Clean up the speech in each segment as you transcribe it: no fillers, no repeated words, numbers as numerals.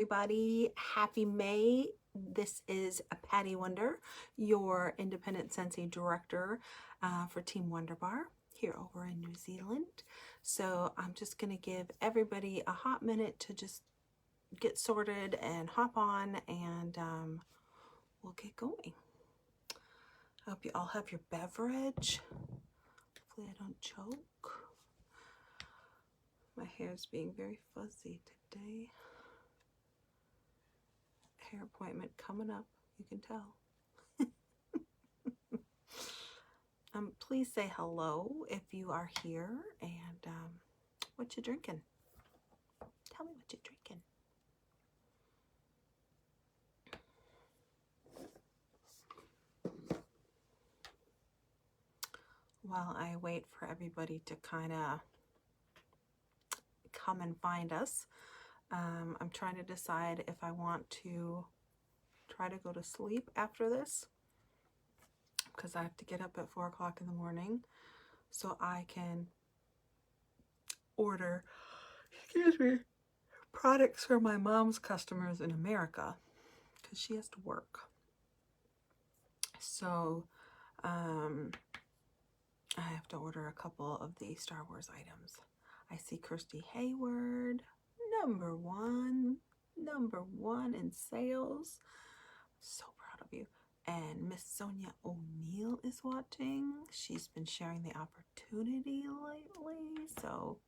everybody. Happy May. This is Patty Wonder, your independent Scentsy director for Team Wonder Bar here over in New Zealand. So I'm just going to give everybody a hot minute to just get sorted and hop on, and we'll get going. I hope you all have your beverage. Hopefully I don't choke. My hair's being very fuzzy today. Hair appointment coming up, you can tell. Please say hello if you are here, and what you drinking? Tell me what you're drinking. While I wait for everybody to kind of come and find us, I'm trying to decide if I want to try to go to sleep after this, because I have to get up at 4 o'clock in the morning so I can order, products for my mom's customers in America, because she has to work. So I have to order a couple of the Star Wars items. I see Kirsty Hayward, number one in sales. So proud of you. And Miss Sonia O'Neill is watching. She's been sharing the opportunity lately, so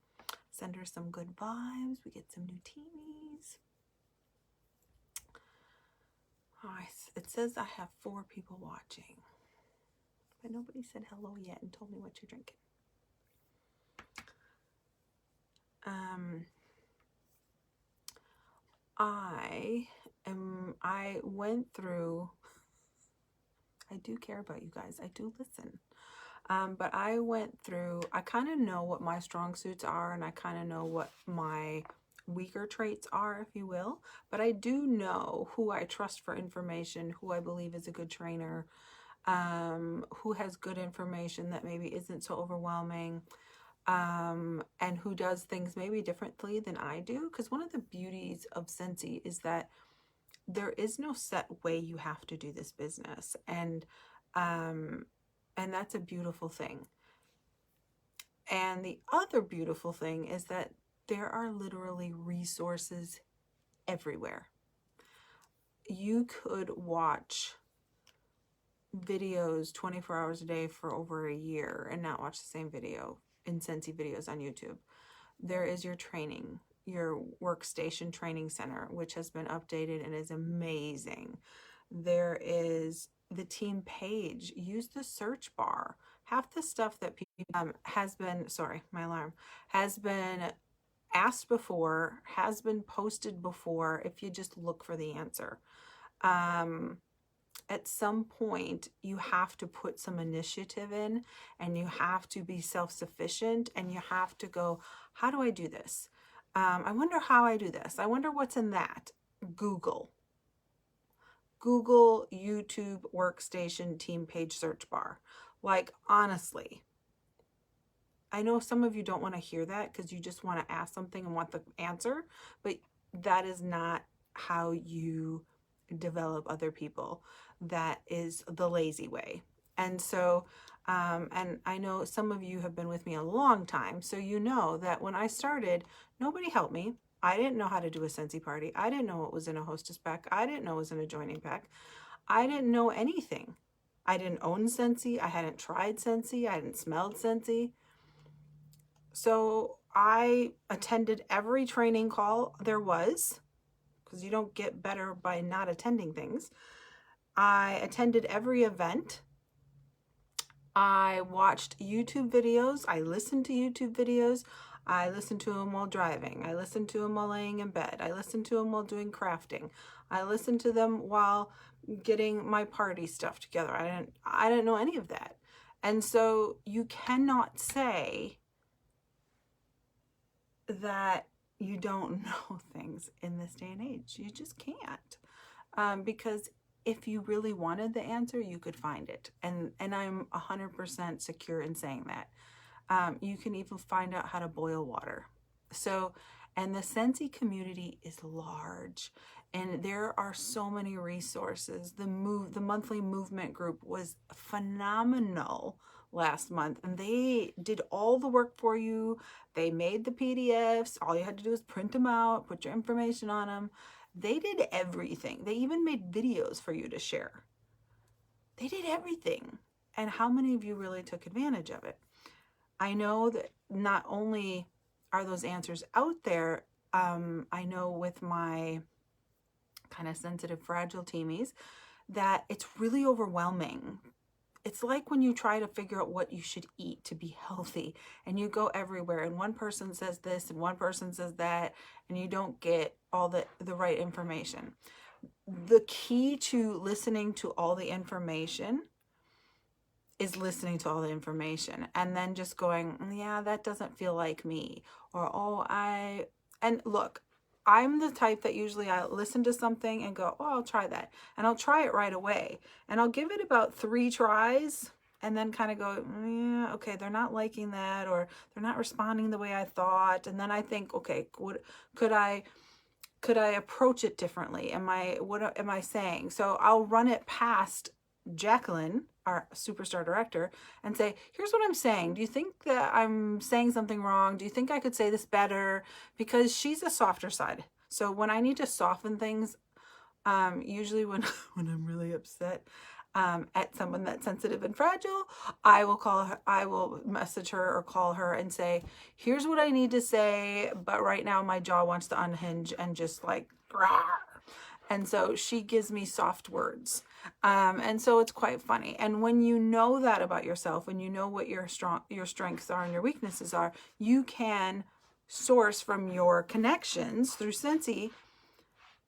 send her some good vibes. We get some new teamies. It says I have 4 people watching, but nobody said hello yet and told me what you're drinking. I went through, I do care about you guys, I do listen. But I went through, I kind of know what my strong suits are, and I kind of know what my weaker traits are, if you will. But I do know who I trust for information, who I believe is a good trainer, who has good information that maybe isn't so overwhelming, and who does things maybe differently than I do. Because one of the beauties of Scentsy is that there is no set way you have to do this business, and that's a beautiful thing. And the other beautiful thing is that there are literally resources everywhere. You could watch videos 24 hours a day for over a year and not watch the same video in Scentsy videos on YouTube. There is your training, your workstation training center, which has been updated and is amazing. There is the team page. Use the search bar. Half the stuff that people has been, sorry, my alarm, has been asked before, has been posted before, if you just look for the answer. At some point, you have to put some initiative in, and you have to be self-sufficient, and you have to go, how do I do this? I wonder how I do this. I wonder what's in that. Google, YouTube, workstation, team page, search bar. Like, honestly, I know some of you don't want to hear that because you just want to ask something and want the answer, but that is not how you develop other people. That is the lazy way. And so, and I know some of you have been with me a long time, so you know that when I started, nobody helped me. I didn't know how to do a Scentsy party. I didn't know what was in a hostess pack. I didn't know what was in a joining pack. I didn't know anything. I didn't own Scentsy. I hadn't tried Scentsy. I hadn't smelled Scentsy. So I attended every training call there was, because you don't get better by not attending things. I attended every event. I watched YouTube videos. I listened to YouTube videos. I listened to them while driving. I listened to them while laying in bed. I listened to them while doing crafting. I listened to them while getting my party stuff together. I didn't know any of that. And so you cannot say that you don't know things in this day and age. You just can't. Because if you really wanted the answer, you could find it. And I'm 100% secure in saying that. You can even find out how to boil water. So, And the Scentsy community is large, and there are so many resources. The monthly movement group was phenomenal last month, and they did all the work for you. They made the PDFs. All you had to do was print them out, put your information on them. They did everything. They even made videos for you to share. They did everything. And how many of you really took advantage of it? I know that not only are those answers out there, I know with my kind of sensitive, fragile teamies, that it's really overwhelming. It's like when you try to figure out what you should eat to be healthy, and you go everywhere, and one person says this and one person says that, and you don't get all the right information. The key to listening to all the information is listening to all the information and then just going, yeah, that doesn't feel like me. Or, and look, I'm the type that usually I listen to something and go, oh, I'll try that. And I'll try it right away. And I'll give it about 3 tries and then kind of go, yeah, okay, they're not liking that, or they're not responding the way I thought. And then I think, okay, could I approach it differently? What am I saying? So I'll run it past Jacqueline, our superstar director, and say, here's what I'm saying. Do you think that I'm saying something wrong? Do you think I could say this better? Because she's a softer side. So when I need to soften things, usually when I'm really upset at someone that's sensitive and fragile, I will message her or call her and say, here's what I need to say, but right now my jaw wants to unhinge and just like, rawr. And so she gives me soft words. And so it's quite funny. And when you know that about yourself, when you know what your strengths are and your weaknesses are, you can source from your connections through Scentsy,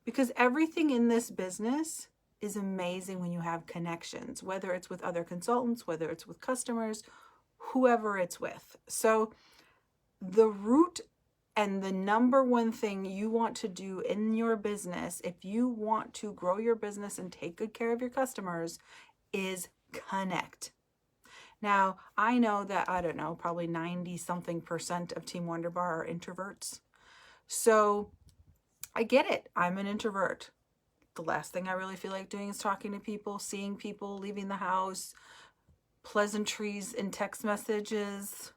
because everything in this business is amazing when you have connections, whether it's with other consultants, whether it's with customers, whoever it's with. So the root and the number one thing you want to do in your business, if you want to grow your business and take good care of your customers, is connect. Now, I know that, I don't know, probably 90-something% of Team Wonder Bar are introverts. So I get it. I'm an introvert. The last thing I really feel like doing is talking to people, seeing people, leaving the house, pleasantries in text messages,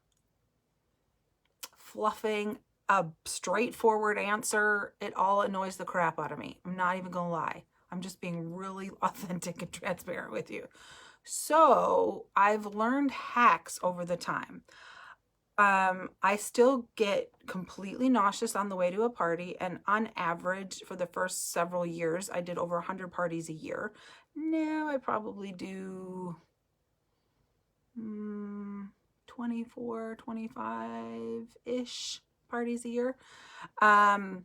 fluffing a straightforward answer. It all annoys the crap out of me. I'm not even gonna lie. I'm just being really authentic and transparent with you. So I've learned hacks over the time. I still get completely nauseous on the way to a party, and on average for the first several years I did over 100 parties a year. Now I probably do 24, 25-ish parties a year. And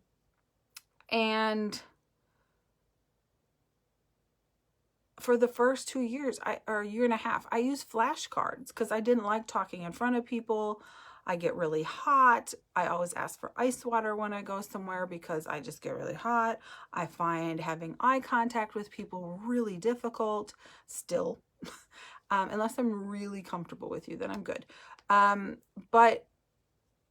for the first 2 years, or a year and a half, I used flashcards because I didn't like talking in front of people. I get really hot. I always ask for ice water when I go somewhere because I just get really hot. I find having eye contact with people really difficult still. Unless I'm really comfortable with you, then I'm good. But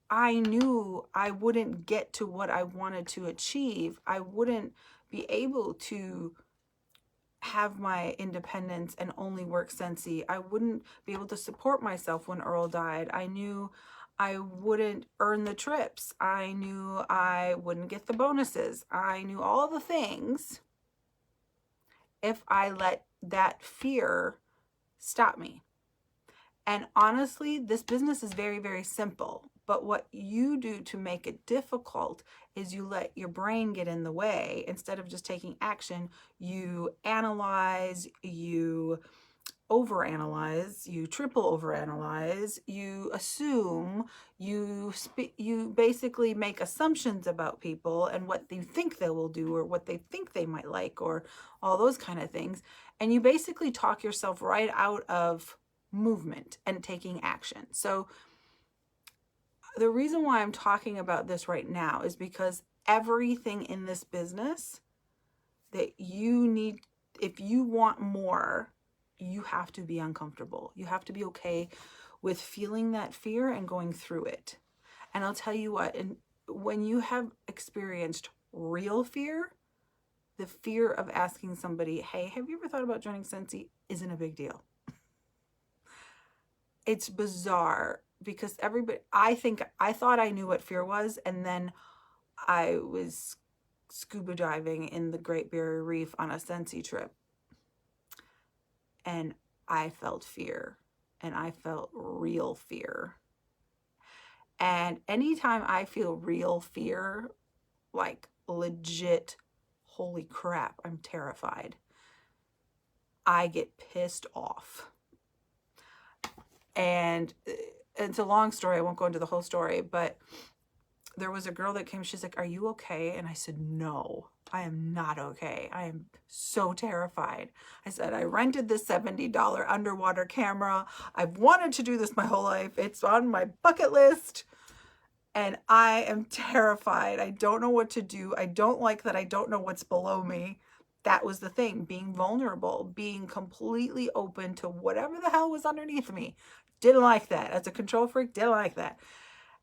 I knew I wouldn't get to what I wanted to achieve. I wouldn't be able to have my independence and only work Scentsy. I wouldn't be able to support myself when Earl died. I knew I wouldn't earn the trips. I knew I wouldn't get the bonuses. I knew all the things if I let that fear stop me. And honestly, this business is very, very simple. But what you do to make it difficult is you let your brain get in the way. Instead of just taking action, you analyze, you overanalyze, you triple overanalyze, you assume, you basically make assumptions about people and what they think they will do or what they think they might like or all those kind of things. And you basically talk yourself right out of movement and taking action. So the reason why I'm talking about this right now is because everything in this business that you need, if you want more, you have to be uncomfortable. You have to be okay with feeling that fear and going through it. And I'll tell you what, and when you have experienced real fear, the fear of asking somebody, hey, have you ever thought about joining Scentsy, isn't a big deal. It's bizarre because I thought I knew what fear was, and then I was scuba diving in the Great Barrier Reef on a Scentsy trip, and I felt fear, and I felt real fear. And anytime I feel real fear, like legit, holy crap, I'm terrified, I get pissed off. And it's a long story. I won't go into the whole story, but there was a girl that came. She's like, are you okay? And I said, no, I am not okay. I am so terrified. I said, I rented this $70 underwater camera. I've wanted to do this my whole life. It's on my bucket list. And I am terrified. I don't know what to do. I don't like that I don't know what's below me. That was the thing, being vulnerable, being completely open to whatever the hell was underneath me. Didn't like that. As a control freak, didn't like that.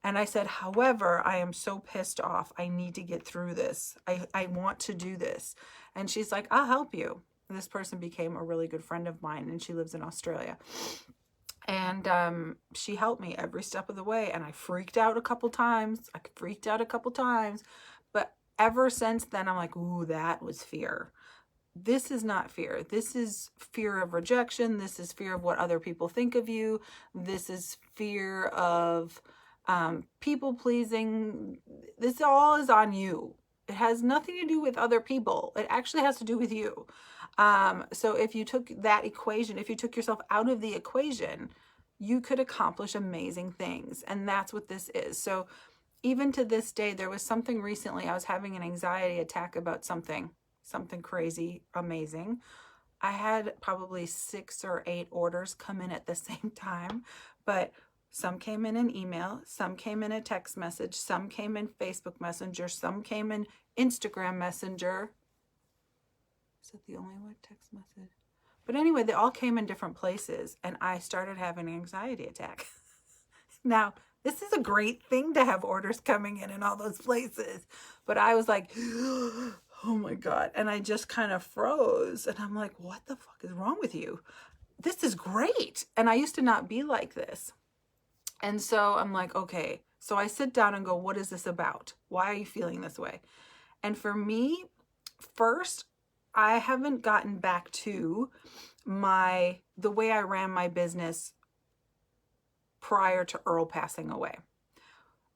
And I said, however, I am so pissed off. I need to get through this. I want to do this. And she's like, I'll help you. And this person became a really good friend of mine, and she lives in Australia. And she helped me every step of the way. And I freaked out a couple times. But ever since then, I'm like, ooh, that was fear. This is not fear. This is fear of rejection. This is fear of what other people think of you. This is fear of people pleasing. This all is on you. It has nothing to do with other people. It actually has to do with you. So if you took that equation, if you took yourself out of the equation, you could accomplish amazing things. And that's what this is. So even to this day, there was something recently, I was having an anxiety attack about something crazy, amazing. I had probably 6 or 8 orders come in at the same time, but some came in an email, some came in a text message, some came in Facebook Messenger, some came in Instagram Messenger. Is that the only one? Text message? But anyway, they all came in different places, and I started having an anxiety attack. Now, this is a great thing to have orders coming in all those places, but I was like, oh my God. And I just kind of froze, and I'm like, what the fuck is wrong with you? This is great. And I used to not be like this. And so I'm like, okay. So I sit down and go, what is this about? Why are you feeling this way? And for me, first, I haven't gotten back to the way I ran my business prior to Earl passing away.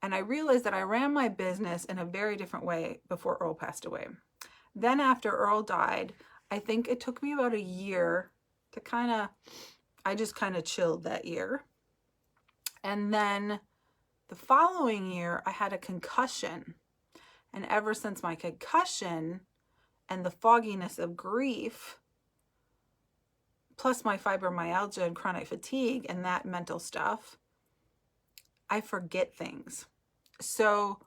And I realized that I ran my business in a very different way before Earl passed away. Then after Earl died, I think it took me about a year to I just kind of chilled that year. And then the following year, I had a concussion. And ever since my concussion and the fogginess of grief, plus my fibromyalgia and chronic fatigue and that mental stuff, I forget things. So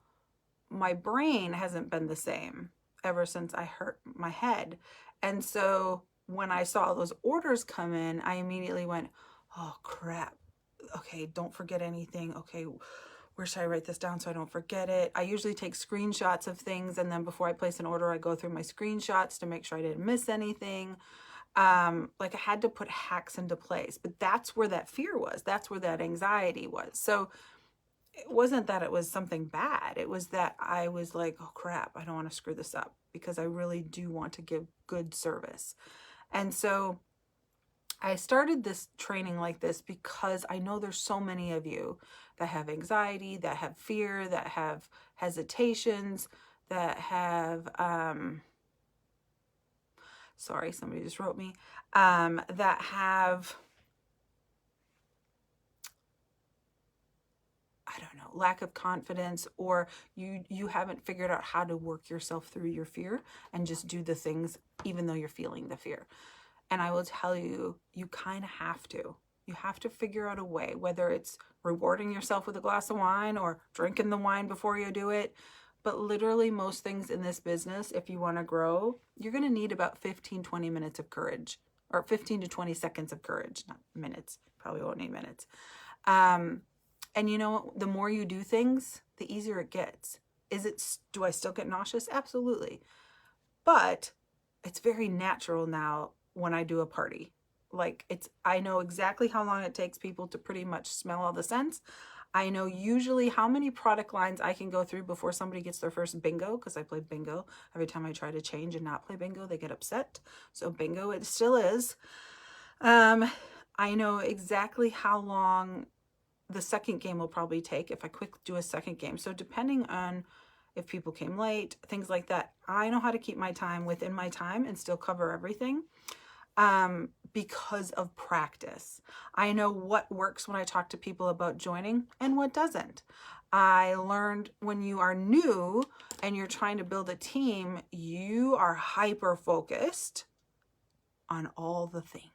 my brain hasn't been the same ever since I hurt my head. And so when I saw those orders come in, I immediately went, oh crap. Okay, don't forget anything. Okay, where should I write this down so I don't forget it? I usually take screenshots of things, and then before I place an order, I go through my screenshots to make sure I didn't miss anything. Like I had to put hacks into place, but that's where that fear was. That's where that anxiety was. So it wasn't that it was something bad. It was that I was like, oh crap, I don't want to screw this up, because I really do want to give good service. And so I started this training like this because I know there's so many of you that have anxiety, that have fear, that have hesitations, that have, sorry, somebody just wrote me, that have, I don't know, lack of confidence, or you haven't figured out how to work yourself through your fear and just do the things even though you're feeling the fear. And I will tell you, you kind of have to. You have to figure out a way, whether it's rewarding yourself with a glass of wine or drinking the wine before you do it. But literally most things in this business, if you want to grow, you're going to need about 15, 20 minutes of courage, or 15 to 20 seconds of courage, not minutes. Probably won't need minutes. And you know what? The more you do things, the easier it gets. Do I still get nauseous? Absolutely. But it's very natural now when I do a party. Like I know exactly how long it takes people to pretty much smell all the scents. I know usually how many product lines I can go through before somebody gets their first bingo, because I play bingo. Every time I try to change and not play bingo, they get upset. So bingo it still is. I know exactly how long the second game will probably take if I do a second game. So depending on if people came late, things like that, I know how to keep my time within my time and still cover everything. Because of practice. I know what works when I talk to people about joining and what doesn't. I learned when you are new and you're trying to build a team, you are hyper focused on all the things.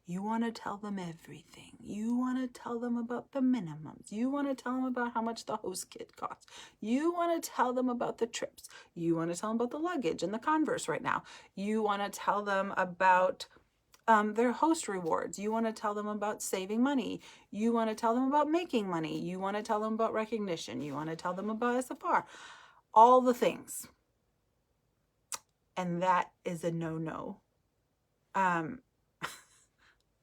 You want to tell them everything. You want to tell them about the minimums. You want to tell them about how much the host kit costs. You want to tell them about the trips. You want to tell them about the luggage and the Converse right now. You want to tell them about their host rewards. You want to tell them about saving money. You want to tell them about making money. You want to tell them about recognition. You want to tell them about SFR. All the things. And that is a no-no.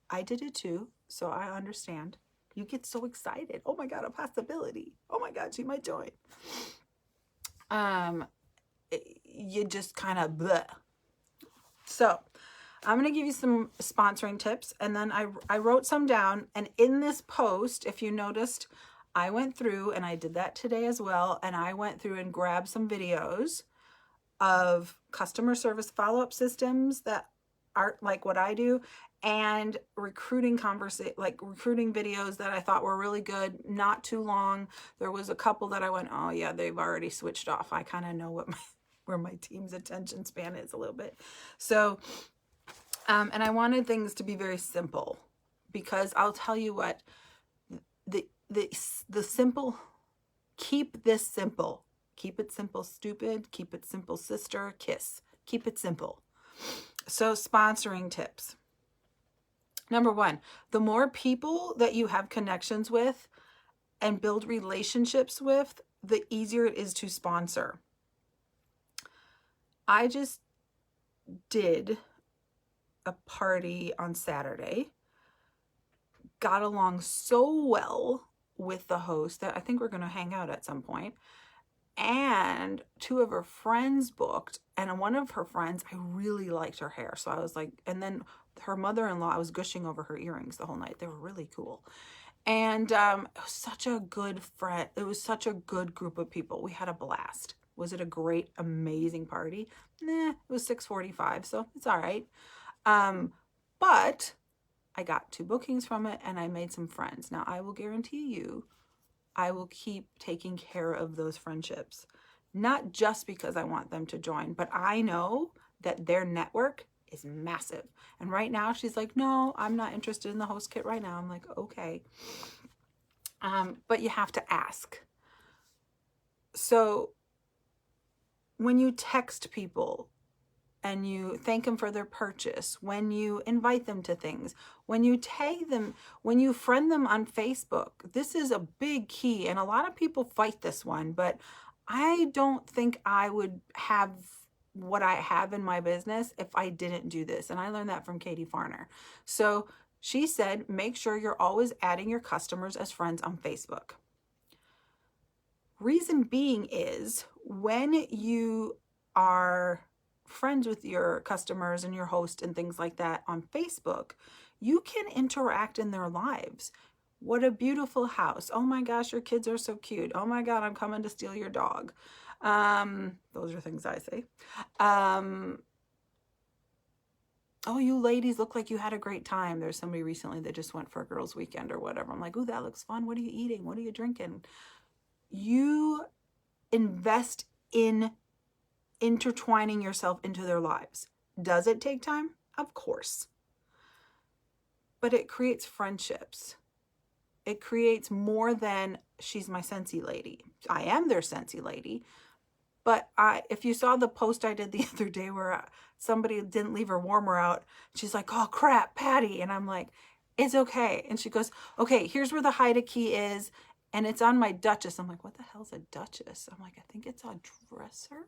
I did it too, so I understand. You get so excited. Oh my God, a possibility. Oh my God, she might join. You just kind of bleh. So I'm going to give you some sponsoring tips, and then I wrote some down, and in this post, if you noticed, I went through, and I did that today as well, and I went through and grabbed some videos of customer service follow-up systems that aren't like what I do, and recruiting videos that I thought were really good, not too long. There was a couple that I went, oh yeah, they've already switched off. I kind of know where my team's attention span is a little bit. So, and I wanted things to be very simple, because I'll tell you what, the simple, keep this simple. Keep it simple, stupid. Keep it simple, sister. Kiss. Keep it simple. So sponsoring tips. Number one, the more people that you have connections with and build relationships with, the easier it is to sponsor. I just did a party on Saturday, got along so well with the host that I think we're going to hang out at some point. And two of her friends booked, and one of her friends, I really liked her hair. So I was like, and then her mother-in-law, I was gushing over her earrings the whole night. They were really cool. And it was such a good friend. It was such a good group of people. We had a blast. Was it a great, amazing party? Nah, it was 6:45, so it's all right. But I got 2 bookings from it, and I made some friends. Now, I will guarantee you, I will keep taking care of those friendships. Not just because I want them to join, but I know that their network is massive. And right now she's like, no, I'm not interested in the host kit right now. I'm like, okay. But you have to ask. So when you text people and you thank them for their purchase, when you invite them to things, when you tag them, when you friend them on Facebook, this is a big key. And a lot of people fight this one, but I don't think I would have what I have in my business if I didn't do this. And I learned that from Katie Farner. So she said, make sure you're always adding your customers as friends on Facebook. Reason being is when you are friends with your customers and your host and things like that on Facebook, you can interact in their lives. What a beautiful house. Oh my gosh, your kids are so cute. Oh my God, I'm coming to steal your dog. Those are things I say. Oh, you ladies look like you had a great time. There's somebody recently that just went for a girls' weekend or whatever. I'm like, ooh, that looks fun. What are you eating? What are you drinking? You invest in intertwining yourself into their lives. Does it take time? Of course. But it creates friendships. It creates more than she's my Scentsy lady. I am their Scentsy lady. But if you saw the post I did the other day where somebody didn't leave her warmer out, she's like, oh crap, Patty. And I'm like, it's okay. And she goes, okay, here's where the hide key is. And it's on my Duchess. I'm like, what the hell's a Duchess? I'm like, I think it's a dresser.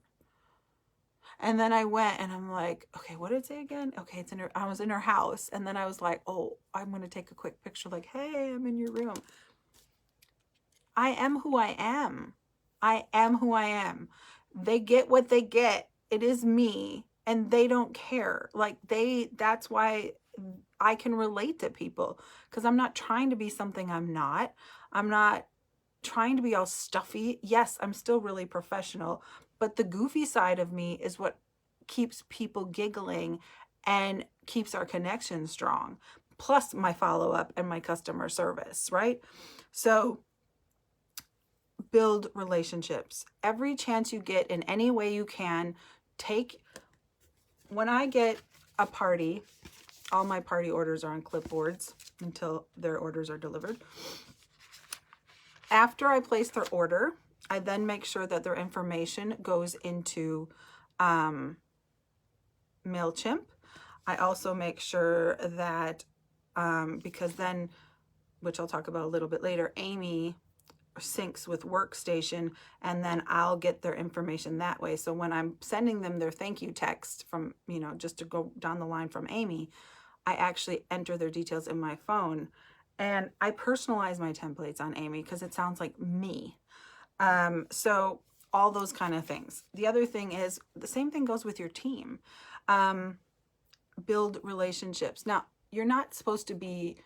And then I went and I'm like, okay, what did it say again? Okay, it's in her, I was in her house. And then I was like, oh, I'm going to take a quick picture like, hey, I'm in your room. I am who I am. I am who I am. They get what they get. It is me. And they don't care. Like that's why I can relate to people, because I'm not trying to be something I'm not. I'm not trying to be all stuffy. Yes, I'm still really professional, but the goofy side of me is what keeps people giggling and keeps our connection strong. Plus my follow-up and my customer service, right? So build relationships. Every chance you get in any way you can, when I get a party, all my party orders are on clipboards until their orders are delivered. After I place their order, I then make sure that their information goes into MailChimp. I also make sure that, because then, which I'll talk about a little bit later, Amy syncs with Workstation, and then I'll get their information that way. So when I'm sending them their thank you text from, just to go down the line from Amy, I actually enter their details in my phone, and I personalize my templates on Amy because it sounds like me. So all those kind of things. The other thing is the same thing goes with your team. Build relationships. Now, you're not supposed to be,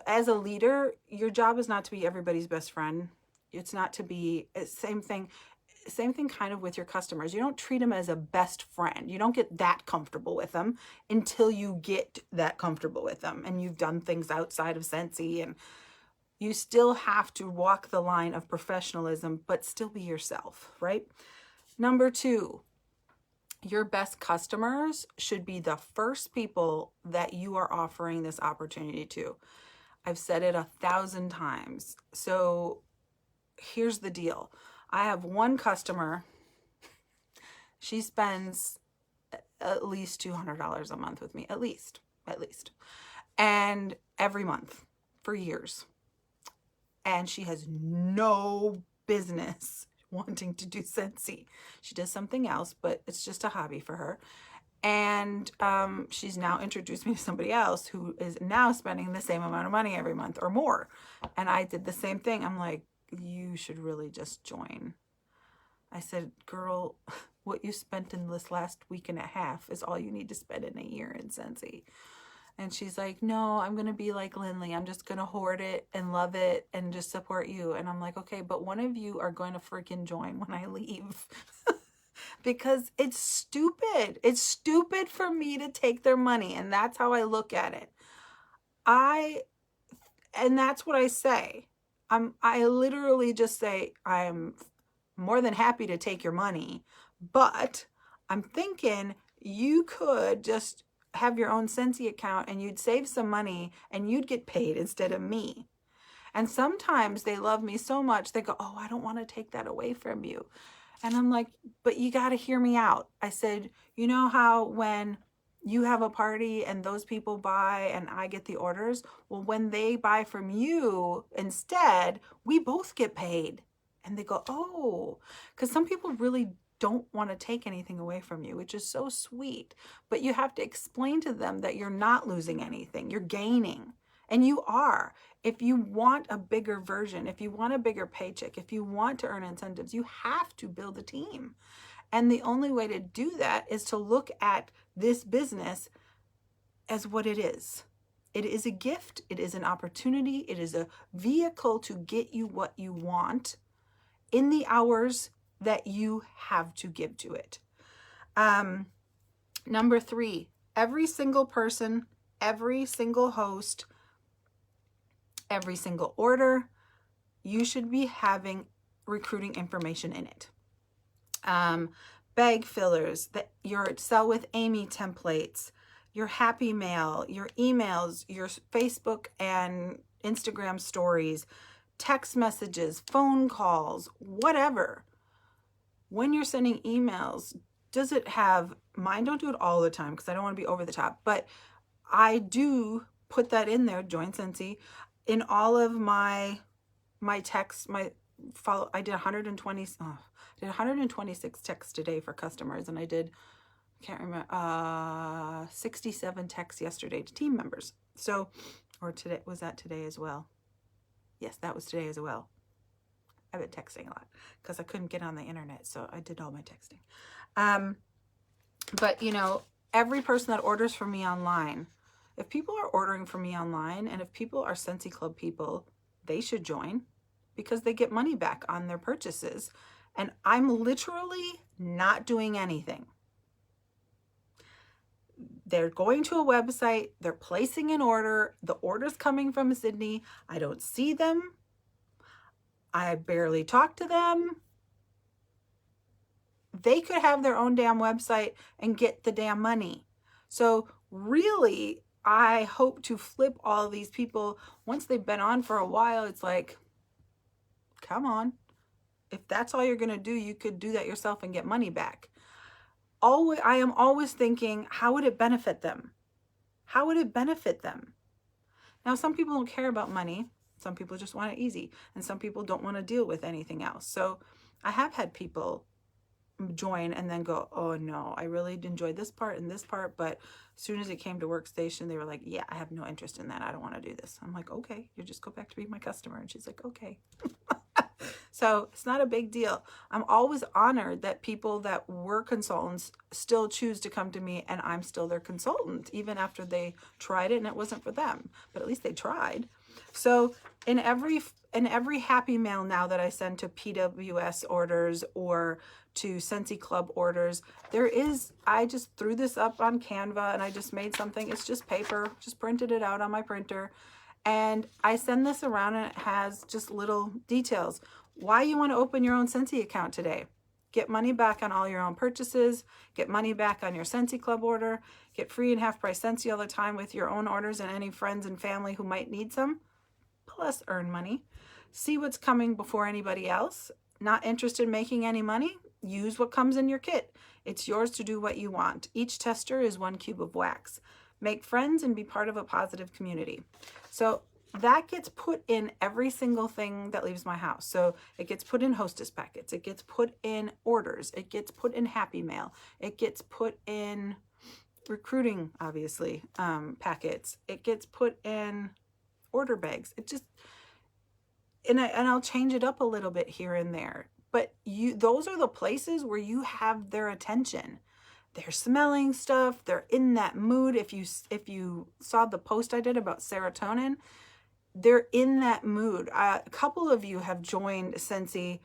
as a leader, your job is not to be everybody's best friend. It's not to be, same thing kind of with your customers. You don't treat them as a best friend. You don't get that comfortable with them until you get that comfortable with them and you've done things outside of Scentsy, and you still have to walk the line of professionalism, but still be yourself, right? Number 2, your best customers should be the first people that you are offering this opportunity to. I've said it 1,000 times. So here's the deal. I have one customer. She spends at least $200 a month with me, at least, and every month for years. And she has no business wanting to do Scentsy. She does something else, but it's just a hobby for her. And she's now introduced me to somebody else who is now spending the same amount of money every month or more. And I did the same thing. I'm like, you should really just join. I said, girl, what you spent in this last week and a half is all you need to spend in a year in Scentsy. And she's like, no, I'm going to be like Lindley. I'm just going to hoard it and love it and just support you. And I'm like, okay, but one of you are going to freaking join when I leave. Because it's stupid. It's stupid for me to take their money. And that's how I look at it. And that's what I say. I literally just say, I'm more than happy to take your money, but I'm thinking you could just have your own Scentsy account and you'd save some money and you'd get paid instead of me. And sometimes they love me so much, they go, oh, I don't want to take that away from you. And I'm like, but you got to hear me out. I said, you know how when you have a party and those people buy and I get the orders? Well, when they buy from you instead, we both get paid. And they go, oh, because some people really don't want to take anything away from you, which is so sweet. But you have to explain to them that you're not losing anything. You're gaining. And you are. If you want a bigger version, if you want a bigger paycheck, if you want to earn incentives, you have to build a team. And the only way to do that is to look at this business as what it is. It is a gift. It is an opportunity. It is a vehicle to get you what you want in the hours that you have to give to it. Number 3, every single person, every single host, every single order, you should be having recruiting information in it. Bag fillers, your Sell with Amy templates, your happy mail, your emails, your Facebook and Instagram stories, text messages, phone calls, whatever. When you're sending emails, does it have, mine don't do it all the time because I don't want to be over the top, but I do put that in there, join Scentsy, in all of my my text, my follow, I did 126 texts today for customers, and I did, I can't remember, 67 texts yesterday to team members. So, or today, was that today as well? Yes, that was today as well. I've been texting a lot because I couldn't get on the internet, so I did all my texting. But you know, every person that orders from me online, if people are ordering from me online, and if people are Scentsy Club people, they should join because they get money back on their purchases. And I'm literally not doing anything. They're going to a website, they're placing an order, the order's coming from Sydney, I don't see them, I barely talk to them. They could have their own damn website and get the damn money. So really, I hope to flip all of these people. Once they've been on for a while, it's like, come on. If that's all you're going to do, you could do that yourself and get money back. I am always thinking, how would it benefit them? How would it benefit them? Now, some people don't care about money. Some people just want it easy. And some people don't want to deal with anything else. So I have had people join and then go, oh no, I really enjoyed this part and this part, but as soon as it came to workstation, they were like, yeah, I have no interest in that. I don't want to do this. I'm like, okay, you just go back to being my customer. And she's like, okay. So it's not a big deal. I'm always honored that people that were consultants still choose to come to me, and I'm still their consultant, even after they tried it and it wasn't for them, but at least they tried. So in every happy mail now that I send to PWS orders or to Scentsy Club orders, I just threw this up on Canva and I just made something. It's just paper, just printed it out on my printer. And I send this around and it has just little details. Why you want to open your own Scentsy account today. Get money back on all your own purchases. Get money back on your Scentsy Club order. Get free and half price Scentsy all the time with your own orders and any friends and family who might need some. Plus earn money. See what's coming before anybody else. Not interested in making any money? Use what comes in your kit. It's yours to do what you want. Each tester is 1 cube of wax. Make friends and be part of a positive community. So that gets put in every single thing that leaves my house. So it gets put in hostess packets. It gets put in orders. It gets put in happy mail. It gets put in recruiting, obviously, packets. It gets put in order bags. It just, and I'll change it up a little bit here and there. But those are the places where you have their attention. They're smelling stuff. They're in that mood. If you saw the post I did about serotonin, they're in that mood. A couple of you have joined Scentsy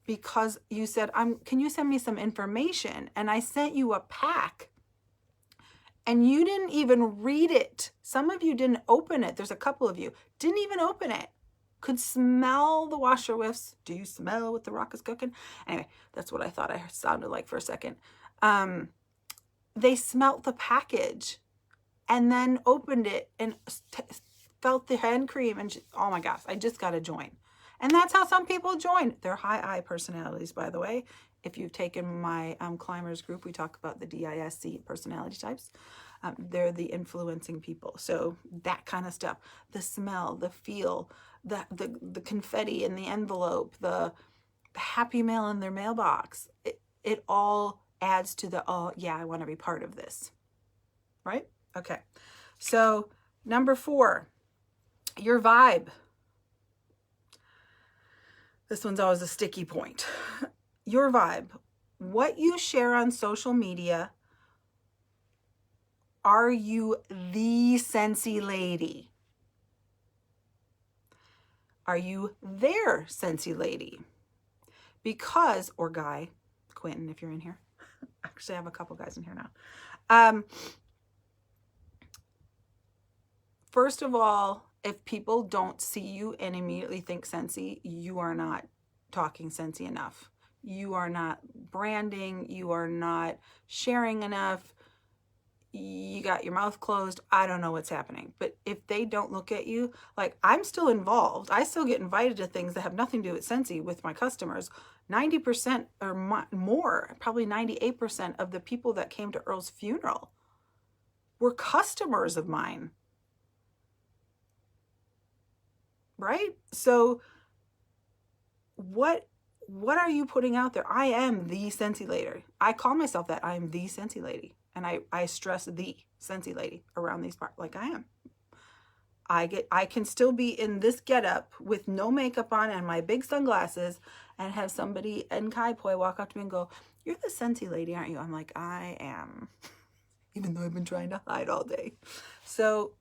because you said, can you send me some information? And I sent you a pack and you didn't even read it. Some of you didn't open it. There's a couple of you didn't even open it. Could smell the washer whiffs. Do you smell what the rock is cooking? Anyway, that's what I thought I sounded like for a second. They smelt the package and then opened it and felt the hand cream and oh my gosh, I just got to join. And that's how some people join. They're high I personalities, by the way. If you've taken my climbers group, we talk about the DISC personality types. They're the influencing people. So that kind of stuff, the smell, the feel, the confetti in the envelope, the happy mail in their mailbox, it all adds to the, oh yeah, I want to be part of this, right? Okay. So number 4, your vibe. This one's always a sticky point. Your vibe, what you share on social media. Are you the Scentsy lady? Are you their Scentsy lady? Because, or guy, Quentin, if you're in here. Actually, I have a couple guys in here now. First of all, if people don't see you and immediately think Scentsy, you are not talking Scentsy enough. You are not branding. You are not sharing enough. You got your mouth closed. I don't know what's happening. But if they don't look at you, like I'm still involved. I still get invited to things that have nothing to do with Scentsy with my customers. 90% or more, probably 98% of the people that came to Earl's funeral were customers of mine. Right? So what are you putting out there? I am the Scentsy lady. I call myself that. I am the Scentsy lady. And I stress the Scentsy lady around these parts, like I am. I can still be in this getup with no makeup on and my big sunglasses and have somebody in Kai Poi walk up to me and go, "You're the Scentsy lady, aren't you?" I'm like, I am. Even though I've been trying to hide all day. So,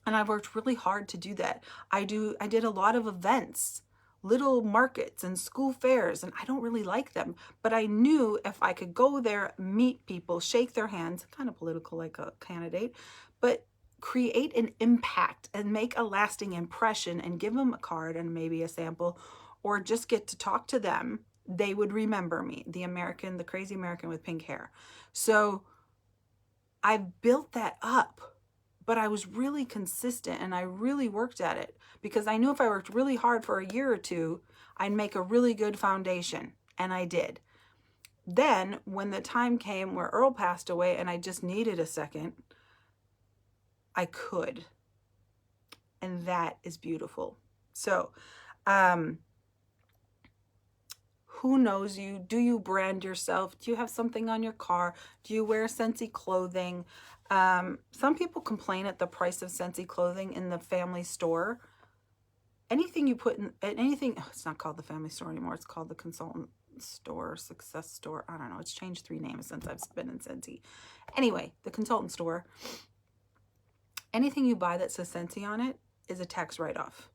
and I've worked really hard to do that. I did a lot of events, little markets and school fairs, and I don't really like them, but I knew if I could go there, meet people, shake their hands, kind of political like a candidate, but create an impact and make a lasting impression and give them a card and maybe a sample, or just get to talk to them, they would remember me, the crazy American with pink hair. So I've built that up, but I was really consistent and I really worked at it because I knew if I worked really hard for a year or two, I'd make a really good foundation, and I did. Then when the time came where Earl passed away and I just needed a second, I could. And that is beautiful. So, who knows you? Do you brand yourself? Do you have something on your car? Do you wear Scentsy clothing? Some people complain at the price of Scentsy clothing in the family store. Anything you put in, anything, it's not called the family store anymore. It's called the consultant store, success store. I don't know. It's changed 3 names since I've been in Scentsy. Anyway, the consultant store. Anything you buy that says Scentsy on it is a tax write-off.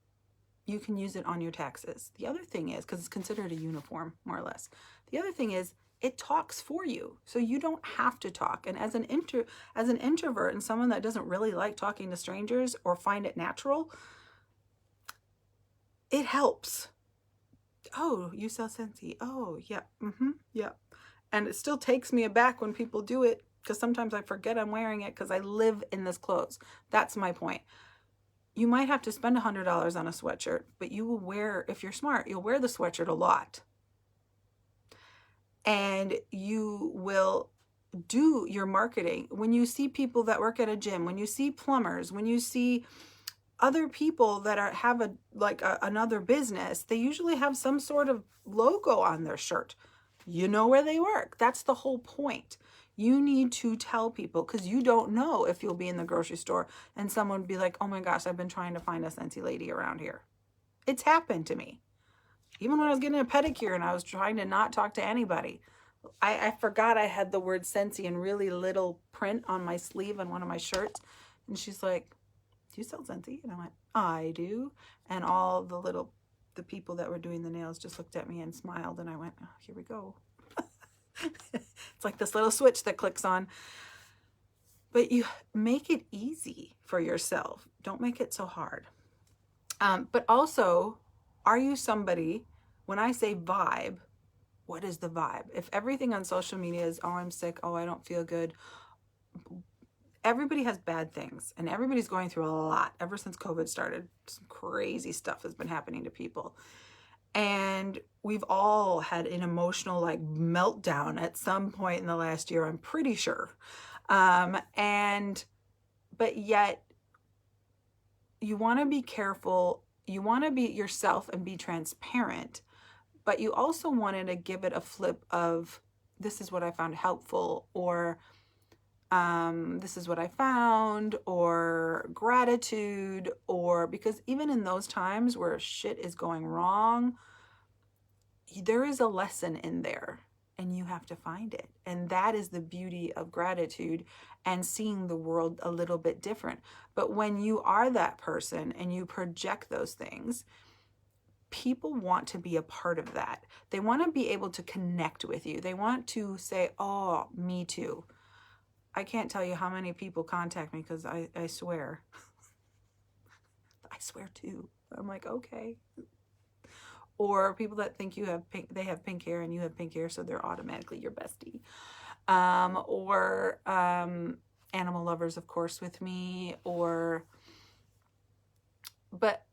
You can use it on your taxes. The other thing is, because it's considered a uniform, more or less. The other thing is, it talks for you, so you don't have to talk. And as an introvert and someone that doesn't really like talking to strangers or find it natural, it helps. Oh, you sell Scentsy. Oh, yeah. Yeah. And it still takes me aback when people do it, because sometimes I forget I'm wearing it because I live in this clothes. That's my point. You might have to spend $100 on a sweatshirt, but you will wear, if you're smart, you'll wear the sweatshirt a lot. And you will do your marketing. When you see people that work at a gym, when you see plumbers, when you see other people that have another business, they usually have some sort of logo on their shirt. You know where they work. That's the whole point. You need to tell people, because you don't know if you'll be in the grocery store and someone would be like, "Oh my gosh, I've been trying to find a Scentsy lady around here." It's happened to me. Even when I was getting a pedicure and I was trying to not talk to anybody. I forgot I had the word Scentsy in really little print on my sleeve on one of my shirts. And she's like, "Do you sell Scentsy?" And I went, "I do." And all the people that were doing the nails just looked at me and smiled. And I went, "Oh, here we go." It's like this little switch that clicks on. But you make it easy for yourself. Don't make it so hard. But also, are you somebody, when I say vibe, what is the vibe? If everything on social media is, "Oh, I'm sick. Oh, I don't feel good." Everybody has bad things, and everybody's going through a lot. Ever since COVID started, some crazy stuff has been happening to people. And we've all had an emotional meltdown at some point in the last year, I'm pretty sure. But yet you want to be careful. You want to be yourself and be transparent, but you also wanted to give it a flip of, "This is what I found helpful," or "This is what I found," or gratitude, or because even in those times where shit is going wrong, there is a lesson in there and you have to find it. And that is the beauty of gratitude and seeing the world a little bit different. But when you are that person and you project those things, people want to be a part of that. They want to be able to connect with you. They want to say, "Oh, me too." I can't tell you how many people contact me because I swear. I swear too. I'm like, okay. Or people that think they have pink hair and you have pink hair, so they're automatically your bestie. Or animal lovers, of course, with me. But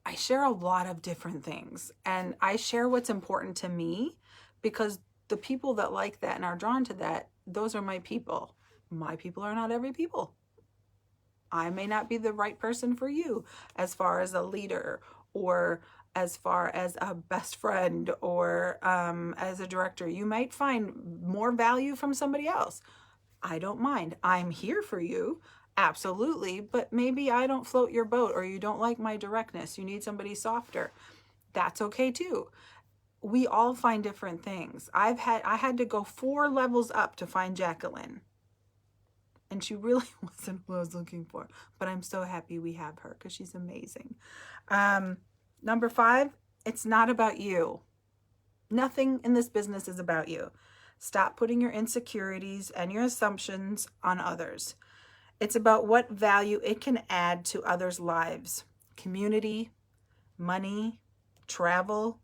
I share a lot of different things, and I share what's important to me, because the people that like that and are drawn to that, those are my people. My people are not every people. I may not be the right person for you as far as a leader or as far as a best friend or as a director. You might find more value from somebody else. I don't mind. I'm here for you. Absolutely. But maybe I don't float your boat, or you don't like my directness. You need somebody softer. That's okay too. We all find different things. I had to go 4 levels up to find Jacqueline. And she really wasn't what I was looking for. But I'm so happy we have her because she's amazing. Number 5, it's not about you. Nothing in this business is about you. Stop putting your insecurities and your assumptions on others. It's about what value it can add to others' lives. Community, money, travel,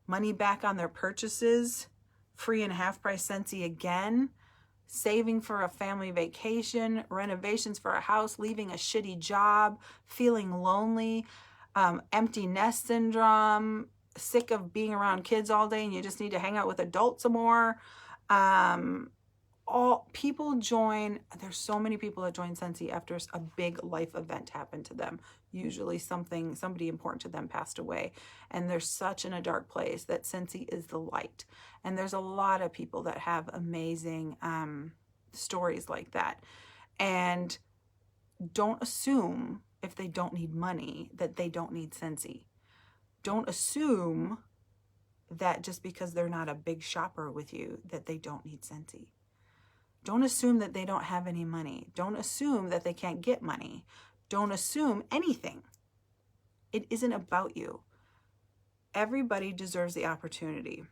money back on their purchases, free and half price Scentsy again, saving for a family vacation, renovations for a house, leaving a shitty job, feeling lonely, empty nest syndrome, sick of being around kids all day and you just need to hang out with adults some more. All people join. There's so many people that join Scentsy after a big life event happened to them. Usually somebody important to them passed away, and they're such in a dark place that Scentsy is the light. And there's a lot of people that have amazing stories like that. And don't assume if they don't need money that they don't need Scentsy. Don't assume that just because they're not a big shopper with you that they don't need Scentsy. Don't assume that they don't have any money. Don't assume that they can't get money. Don't assume anything. It isn't about you. Everybody deserves the opportunity.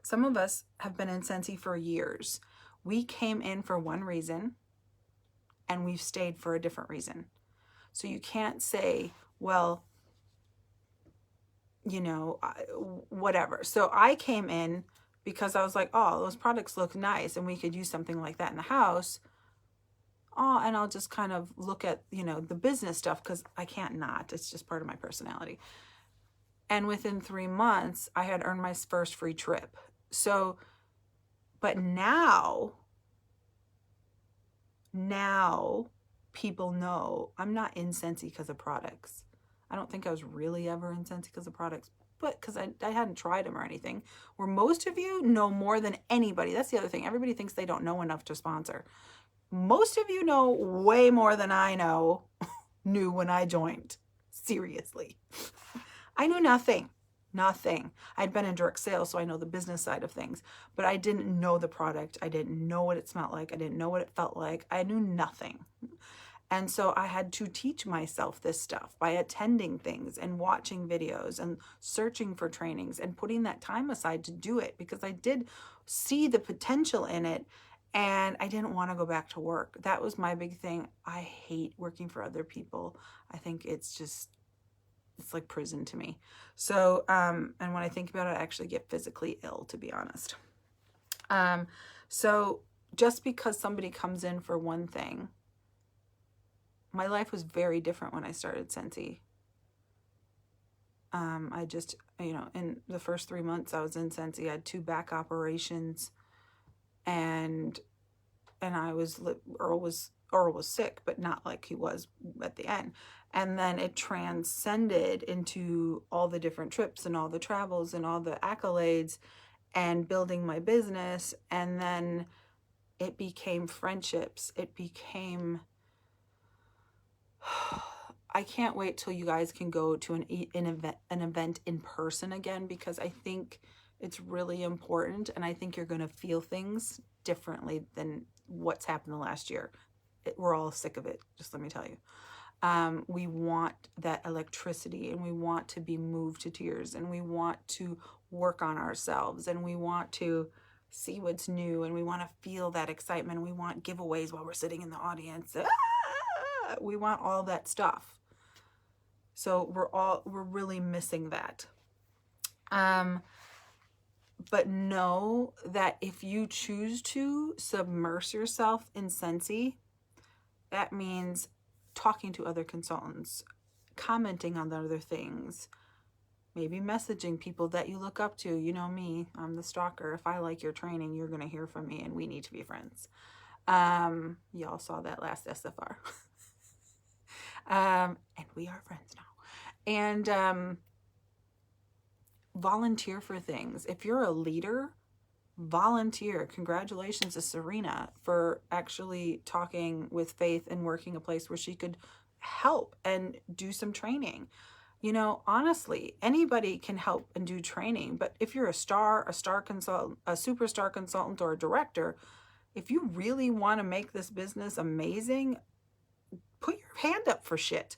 Some of us have been in Scentsy for years. We came in for one reason and we've stayed for a different reason. So you can't say, well, you know, whatever. So I came in because I was like, oh, those products look nice and we could use something like that in the house. Oh, and I'll just kind of look at, you know, the business stuff because I can't not. It's just part of my personality. And within 3 months, I had earned my first free trip. So, but now people know I'm not in Scentsy because of products. I don't think I was really ever in Scentsy because of products, but because I hadn't tried them or anything. Where most of you know more than anybody. That's the other thing. Everybody thinks they don't know enough to sponsor. Most of you know way more than I knew when I joined. Seriously. I knew nothing. I'd been in direct sales, so I know the business side of things, but I didn't know the product. I didn't know what it smelled like. I didn't know what it felt like. I knew nothing. And so I had to teach myself this stuff by attending things and watching videos and searching for trainings and putting that time aside to do it because I did see the potential in it and I didn't want to go back to work. That was my big thing. I hate working for other people. I think it's like prison to me. So, and when I think about it, I actually get physically ill, to be honest. So just because somebody comes in for one thing, my life was very different when I started Scentsy. I just, you know, in the first 3 months I was in Scentsy, I had 2 back operations, and Earl was sick, but not like he was at the end. And then it transcended into all the different trips and all the travels and all the accolades and building my business. And then it became friendships. It became, I can't wait till you guys can go to an event in person again, because I think it's really important. And I think you're going to feel things differently than what's happened the last year. We're all sick of it, just let me tell you. We want that electricity, and we want to be moved to tears, and we want to work on ourselves, and we want to see what's new, and we want to feel that excitement. We want giveaways while we're sitting in the audience. We want all that stuff. So we're really missing that. But know that if you choose to submerge yourself in Scentsy, that means talking to other consultants, commenting on other things, maybe messaging people that you look up to. You know me, I'm the stalker. If I like your training, you're going to hear from me, and we need to be friends. Y'all saw that last SFR. And we are friends now. And volunteer for things. If you're a leader, volunteer. Congratulations to Serena for actually talking with Faith and working a place where she could help and do some training. You know, honestly, anybody can help and do training, but if you're a star consultant, a superstar consultant, or a director, if you really want to make this business amazing, put your hand up for shit.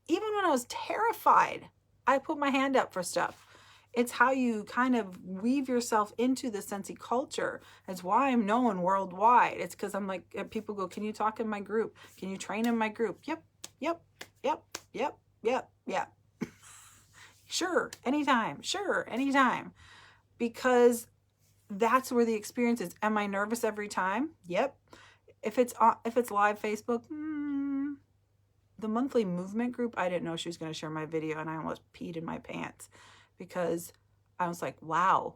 Even when I was terrified, I put my hand up for stuff. It's how you kind of weave yourself into the Scentsy culture. It's why I'm known worldwide. It's because I'm like, people go, can you talk in my group? Can you train in my group? Yep, yep, yep, yep, yep, yep. Sure, anytime. Sure, anytime. Because that's where the experience is. Am I nervous every time? Yep. If it's live Facebook, the monthly movement group, I didn't know she was going to share my video, and I almost peed in my pants because I was like, wow,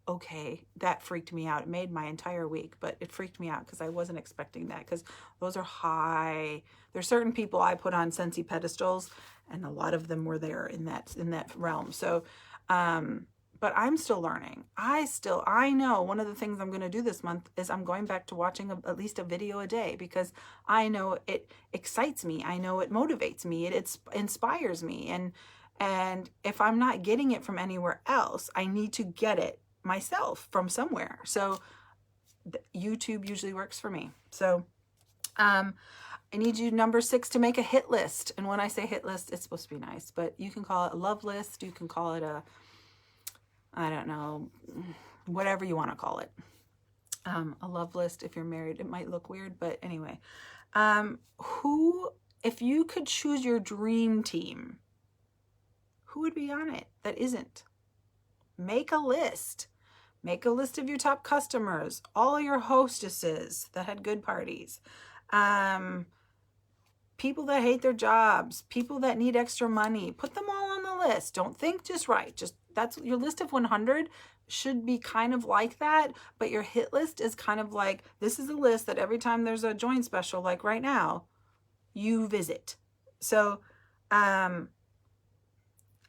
okay, that freaked me out. It made my entire week, but it freaked me out because I wasn't expecting that, because those are high. There's certain people I put on Scentsy pedestals, and a lot of them were there in that realm. So, but I'm still learning. I know one of the things I'm going to do this month is I'm going back to watching at least a video a day, because I know it excites me. I know it motivates me. It inspires me. And if I'm not getting it from anywhere else, I need to get it myself from somewhere. So YouTube usually works for me. So, I need you, number 6, to make a hit list. And when I say hit list, it's supposed to be nice, but you can call it a love list. You can call it I don't know, whatever you want to call it. A love list. If you're married, it might look weird, but anyway. If you could choose your dream team, who would be on it that isn't? Make a list. Make a list of your top customers, all your hostesses that had good parties, people that hate their jobs, people that need extra money. Put them all on the list. Don't think just right. That's your list of 100 should be kind of like that, but your hit list is kind of like, this is a list that every time there's a join special, like right now, you visit. So, and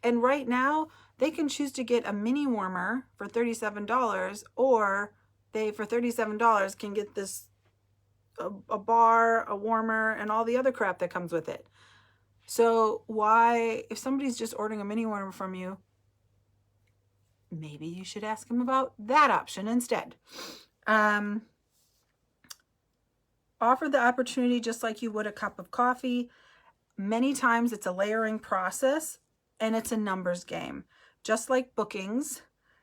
right now, they can choose to get a mini warmer for $37, or they, for $37, can get this, a bar, a warmer, and all the other crap that comes with it. So why, if somebody's just ordering a mini warmer from you, maybe you should ask them about that option instead. Offer the opportunity just like you would a cup of coffee. Many times it's a layering process, and it's a numbers game. Just like bookings,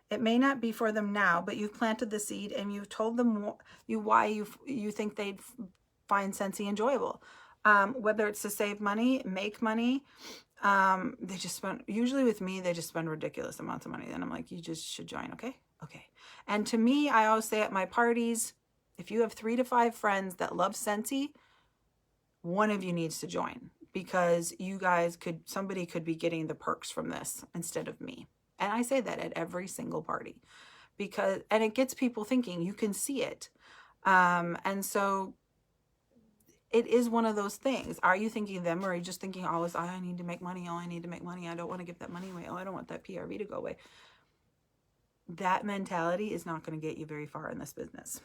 it may not be for them now, but you've planted the seed and you've told them why you think they'd find Scentsy enjoyable. Whether it's to save money, make money, they just spend, usually with me, they just spend ridiculous amounts of money. Then I'm like, you just should join, okay? Okay. And to me, I always say at my parties, if you have 3 to 5 friends that love Scentsy, one of you needs to join, because you guys somebody could be getting the perks from this instead of me. And I say that at every single party, and it gets people thinking. You can see it. And so it is one of those things. Are you thinking of them, or are you just thinking always, I need to make money. Oh, I need to make money. I don't want to give that money away. Oh, I don't want that PRV to go away. That mentality is not going to get you very far in this business.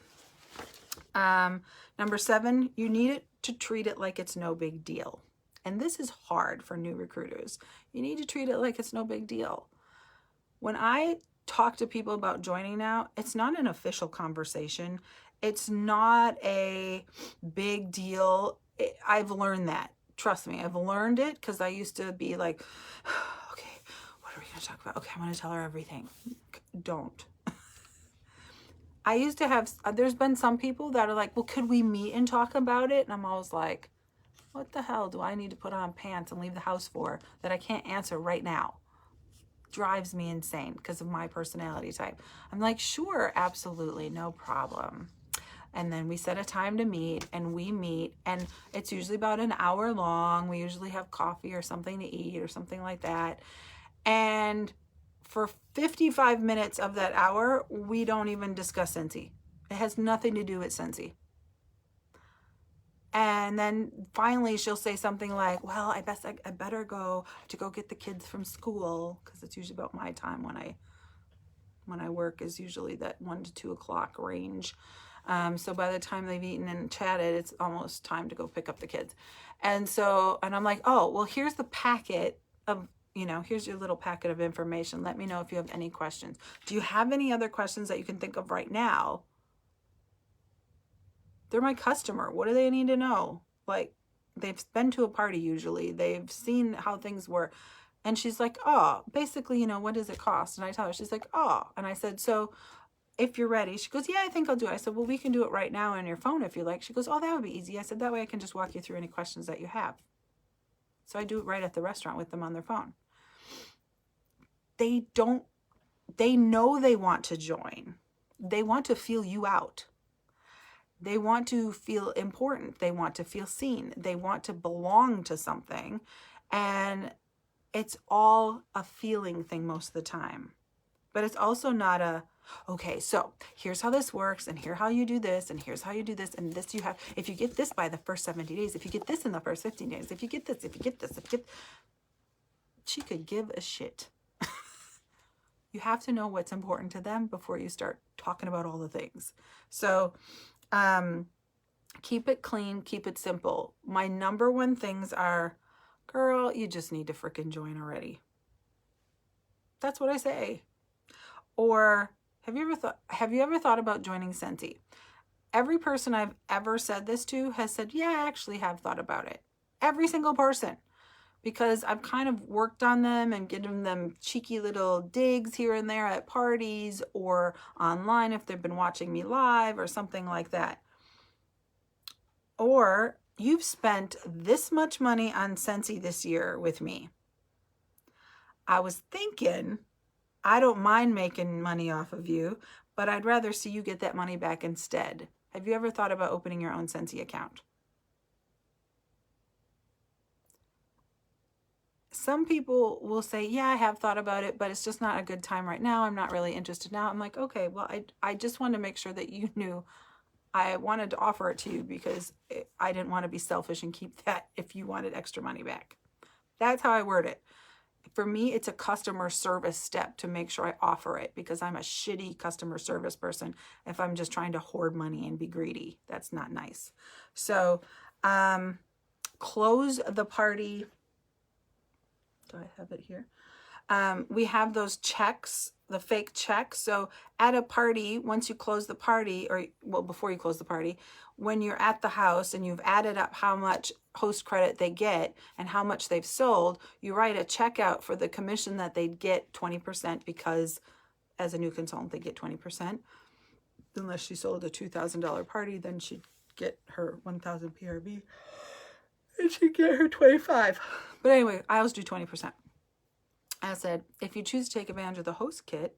Number 7, you need to treat it like it's no big deal. And this is hard for new recruiters. You need to treat it like it's no big deal. When I talk to people about joining now, it's not an official conversation. It's not a big deal. I've learned that. Trust me, I've learned it, because I used to be like, okay, what are we going to talk about? Okay, I'm going to tell her everything. Don't. I used to have, there's been some people that are like, well, could we meet and talk about it? And I'm always like, what the hell do I need to put on pants and leave the house for that I can't answer right now? Drives me insane because of my personality type. I'm like, sure, absolutely, no problem. And then we set a time to meet, and we meet, and it's usually about an hour long. We usually have coffee or something to eat or something like that. And for 55 minutes of that hour, we don't even discuss Scentsy. It has nothing to do with Scentsy. And then finally she'll say something like, well, I better go get the kids from school, because it's usually about my time when I when I work is usually that 1 to 2 o'clock range. So by the time they've eaten and chatted, it's almost time to go pick up the kids. And I'm like, oh, well, here's the packet of, here's your little packet of information. Let me know if you have any questions. Do you have any other questions that you can think of right now? They're my customer. What do they need to know? Like, they've been to a party usually. They've seen how things work. And she's like, oh, basically, what does it cost? And I tell her, she's like, oh. And I said, so if you're ready. She goes, yeah, I think I'll do it. I said, well, we can do it right now on your phone if you like. She goes, oh, that would be easy. I said, that way I can just walk you through any questions that you have. So I do it right at the restaurant with them on their phone. They know they want to join. They want to feel you out. They want to feel important. They want to feel seen. They want to belong to something. And it's all a feeling thing most of the time. But it's also not a, okay, so here's how this works, and here's how you do this, and here's how you do this, and this you have, if you get this by the first 70 days, if you get this in the first 15 days, if you get this, she could give a shit. You have to know what's important to them before you start talking about all the things. So, keep it clean, keep it simple. My number one things are, girl, you just need to freaking join already. That's what I say. Or have you ever thought about joining Scentsy? Every person I've ever said this to has said, yeah, I actually have thought about it. Every single person. Because I've kind of worked on them and given them cheeky little digs here and there at parties or online if they've been watching me live or something like that. Or you've spent this much money on Scentsy this year with me. I was thinking, I don't mind making money off of you, but I'd rather see you get that money back instead. Have you ever thought about opening your own Scentsy account? Some people will say, yeah, I have thought about it, but it's just not a good time right now. I'm not really interested now. I'm like, okay, well, I just wanted to make sure that you knew I wanted to offer it to you because I didn't want to be selfish and keep that if you wanted extra money back. That's how I word it. For me, it's a customer service step to make sure I offer it because I'm a shitty customer service person if I'm just trying to hoard money and be greedy. That's not nice. So, close the party. Do I have it here? We have those checks, the fake checks. So at a party, once you close the party, or well, before you close the party, when you're at the house and you've added up how much host credit they get and how much they've sold, you write a check out for the commission that they'd get 20% because as a new consultant, they get 20%. Unless she sold a $2,000 party, then she'd get her 1,000 PRV and she'd get her 25. But anyway, I always do 20%. I said, if you choose to take advantage of the host kit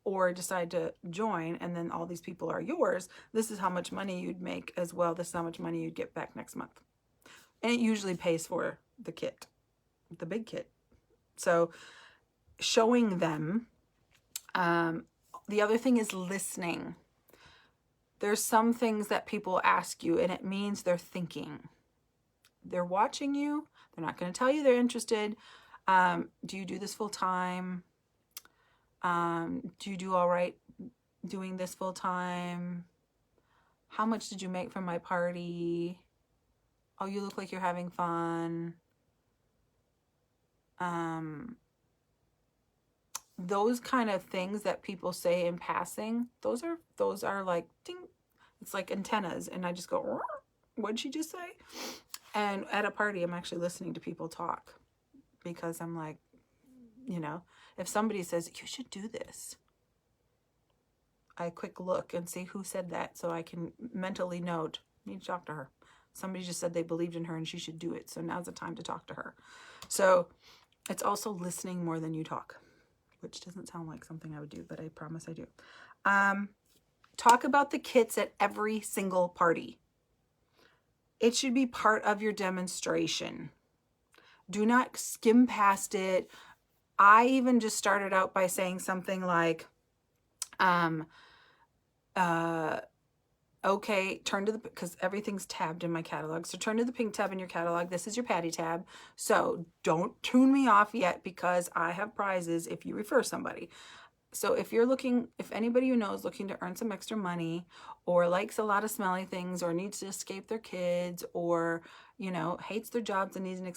or decide to join and then all these people are yours, this is how much money you'd make as well. This is how much money you'd get back next month. And it usually pays for the kit, the big kit. So showing them. The other thing is listening. There's some things that people ask you and it means they're thinking. They're watching you. They're not going to tell you they're interested. Do you do this full time? Do you do all right doing this full time? How much did you make from my party? Oh, you look like you're having fun. Those kind of things that people say in passing, those are like ding. It's like antennas, and I just go, what'd she just say? And at a party, I'm actually listening to people talk because I'm like, if somebody says, you should do this, I quick look and see who said that so I can mentally note, I need to talk to her. Somebody just said they believed in her and she should do it. So now's the time to talk to her. So it's also listening more than you talk, which doesn't sound like something I would do, but I promise I do. Talk about the kits at every single party. It should be part of your demonstration. Do not skim past it. I even just started out by saying something like, okay, turn to because everything's tabbed in my catalog. So turn to the pink tab in your catalog. This is your Patty tab. So don't tune me off yet because I have prizes if you refer somebody. So if anybody you know is looking to earn some extra money, or likes a lot of smelly things, or needs to escape their kids, or, hates their jobs and needs an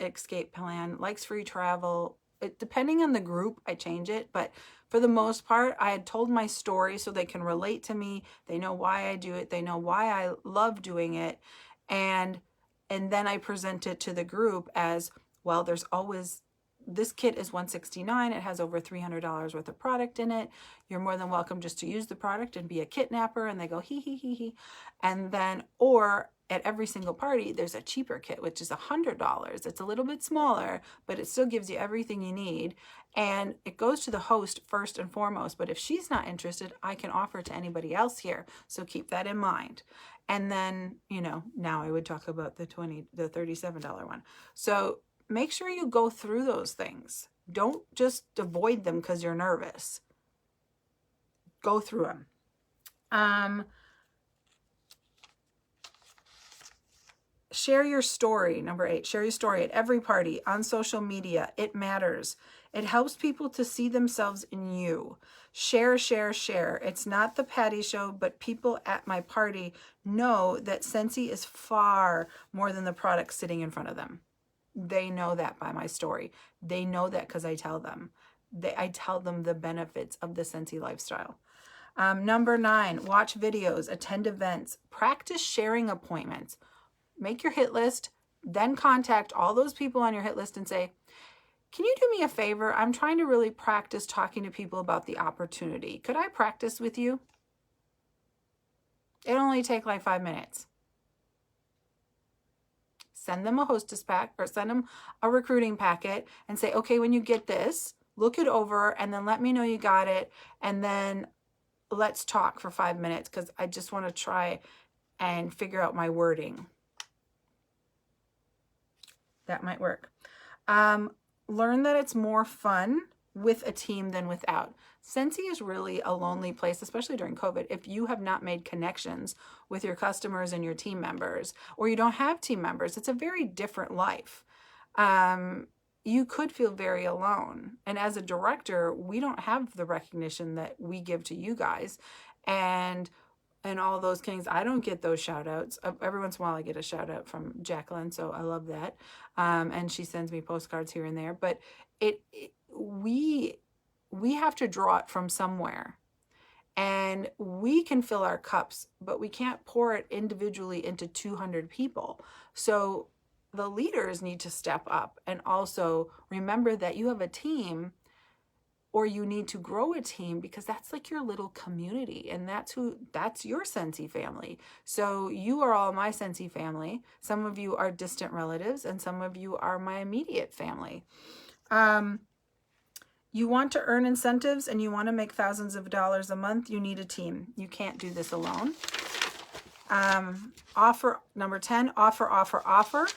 escape plan, likes free travel, depending on the group, I change it. But for the most part, I had told my story so they can relate to me. They know why I do it. They know why I love doing it. And then I present it to the group as, well, this kit is $169. It has over $300 worth of product in it. You're more than welcome just to use the product and be a kidnapper. And they go, hee, hee, hee, hee. And then, or at every single party, there's a cheaper kit, which is $100. It's a little bit smaller, but it still gives you everything you need. And it goes to the host first and foremost. But if she's not interested, I can offer it to anybody else here. So keep that in mind. And then, now I would talk about the $37 one. So make sure you go through those things. Don't just avoid them because you're nervous. Go through them. Share your story. Number 8, share your story at every party, on social media. It matters. It helps people to see themselves in you. Share, share, share. It's not the Patty show, but people at my party know that Scentsy is far more than the product sitting in front of them. They know that by my story. They know that because I tell them. I tell them the benefits of the Scentsy lifestyle. Number 9, watch videos, attend events, practice sharing appointments. Make your hit list, then contact all those people on your hit list and say, can you do me a favor? I'm trying to really practice talking to people about the opportunity. Could I practice with you? It'll only take like 5 minutes. Send them a hostess pack, or send them a recruiting packet and say, okay, when you get this, look it over and then let me know you got it. And then let's talk for 5 minutes because I just want to try and figure out my wording. That might work. Learn that it's more fun with a team than without. Scentsy is really a lonely place, especially during COVID. If you have not made connections with your customers and your team members, or you don't have team members, it's a very different life. You could feel very alone. And as a director, we don't have the recognition that we give to you guys. And all those things. I don't get those shout outs. Every once in a while I get a shout out from Jacqueline, so I love that. And she sends me postcards here and there. But we have to draw it from somewhere. And we can fill our cups, but we can't pour it individually into 200 people. So the leaders need to step up and also remember that you have a team, or you need to grow a team, because that's like your little community, and that's your Scentsy family. So you are all my Scentsy family. Some of you are distant relatives, and some of you are my immediate family. You want to earn incentives and you want to make thousands of dollars a month, you need a team. You can't do this alone. Number 10, offer.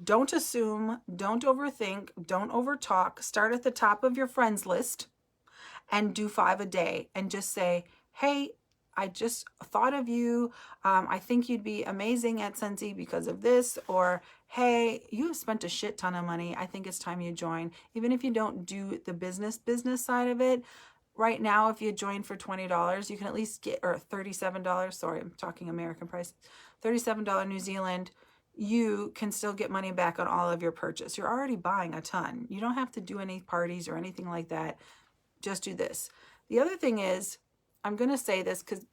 Don't assume, don't overthink, don't overtalk. Start at the top of your friends list and do 5 a day and just say, hey, I just thought of you. I think you'd be amazing at Scentsy because of this. Or, hey, you have spent a shit ton of money. I think it's time you join. Even if you don't do the business side of it, right now, if you join for $20, you can at least get, or $37, sorry, I'm talking American price, $37 New Zealand, you can still get money back on all of your purchase. You're already buying a ton. You don't have to do any parties or anything like that. Just do this. The other thing is, I'm going to say this because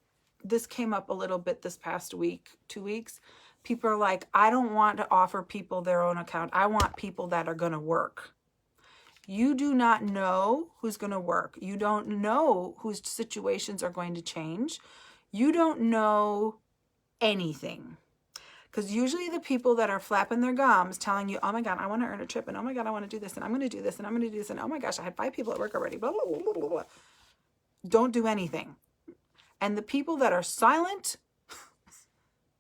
this came up a little bit this past week, 2 weeks. People are like, I don't want to offer people their own account. I want people that are going to work. You do not know who's going to work. You don't know whose situations are going to change. You don't know anything. Because usually the people that are flapping their gums telling you, oh my God, I want to earn a trip, and oh my God, I want to do this, and I'm going to do this, and I'm going to do this, and oh my gosh, I had 5 people at work already, blah, blah, blah, blah, blah. Don't do anything. And the people that are silent,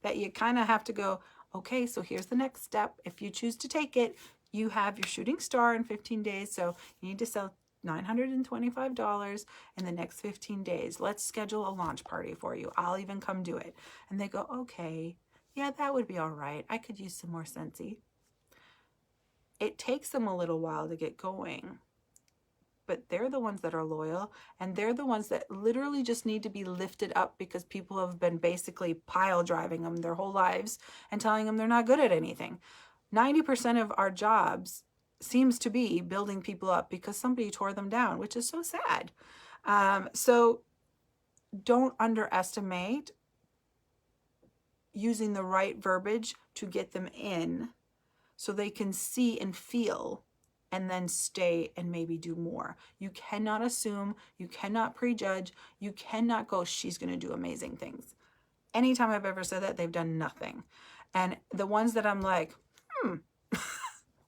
that you kind of have to go, okay, so here's the next step. If you choose to take it, you have your shooting star in 15 days. So you need to sell $925 in the next 15 days. Let's schedule a launch party for you. I'll even come do it. And they go, okay, yeah, that would be all right. I could use some more Scentsy. It takes them a little while to get going. but they're the ones that are loyal, and they're the ones that literally just need to be lifted up because people have been basically pile driving them their whole lives and telling them they're not good at anything. 90% of our jobs seems to be building people up because somebody tore them down, which is so sad. So don't underestimate using the right verbiage to get them in so they can see and feel and then stay and maybe do more. You cannot assume, you cannot prejudge, you cannot go, she's going to do amazing things. Anytime I've ever said that, they've done nothing. And the ones that I'm like,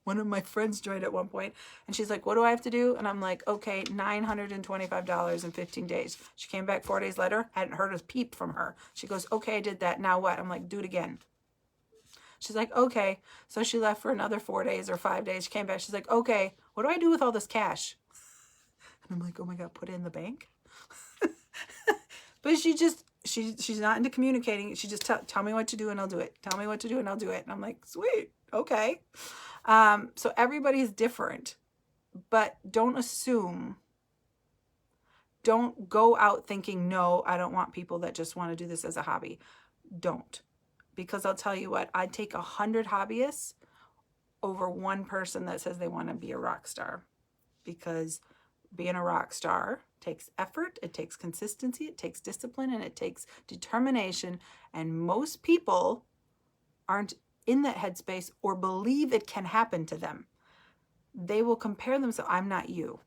one of my friends joined at one point and she's like, what do I have to do? And I'm like, okay, $925 in 15 days. She came back 4 days later, hadn't heard a peep from her. She goes, okay, I did that. Now what? I'm like, do it again. She's like, okay. So she left for another 4 days or 5 days. She came back. She's like, okay, what do I do with all this cash? And I'm like, oh my God, put it in the bank. But she's not into communicating. She just tell me what to do and I'll do it. Tell me what to do and I'll do it. And I'm like, sweet, okay. So everybody's different, but don't assume. Don't go out thinking, no, I don't want people that just want to do this as a hobby. Don't. Because I'll tell you what, I'd take 100 hobbyists over one person that says they want to be a rock star. Because being a rock star takes effort, it takes consistency, it takes discipline, and it takes determination. And most people aren't in that headspace or believe it can happen to them. They will compare themselves. I'm not you.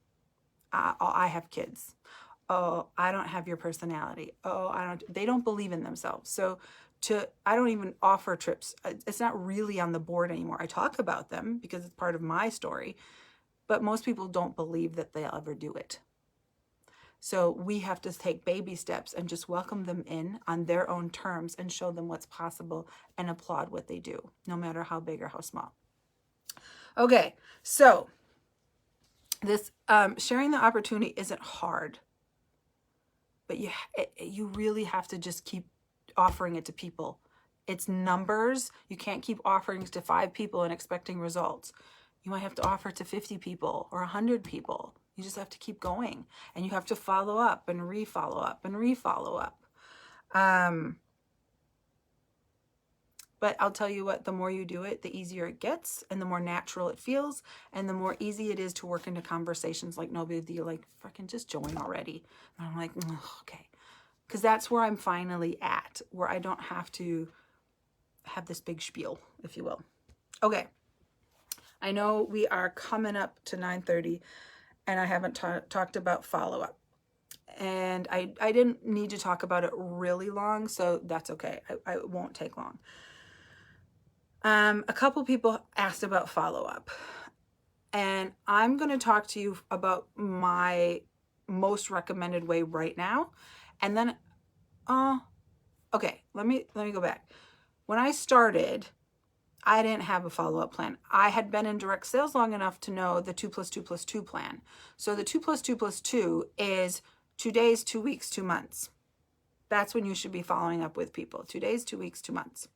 I have kids. Oh, I don't have your personality. Oh, they don't believe in themselves. So I don't even offer trips. It's not really on the board anymore. I talk about them because it's part of my story, but most people don't believe that they'll ever do it. So we have to take baby steps and just welcome them in on their own terms and show them what's possible and applaud what they do, no matter how big or how small. Okay, so this sharing the opportunity isn't hard, but you really have to just keep offering it to people. It's numbers. You can't keep offering to 5 people and expecting results. You might have to offer to 50 people or 100 people. You just have to keep going, and you have to follow up and re-follow up and re-follow up. But I'll tell you what, the more you do it, the easier it gets and the more natural it feels and the more easy it is to work into conversations like no big deal, like freaking just join already. And I'm like, okay. Because that's where I'm finally at, where I don't have to have this big spiel, if you will. Okay. I know we are coming up to 9:30 and I haven't talked about follow-up. And I didn't need to talk about it really long, so that's okay. I won't take long. A couple people asked about follow-up. And I'm going to talk to you about my most recommended way right now. And then, okay, let me go back. When I started, I didn't have a follow-up plan. I had been in direct sales long enough to know the 2+2+2 plan. So the 2+2+2 is 2 days, 2 weeks, 2 months. That's when you should be following up with people. 2 days, 2 weeks, 2 months.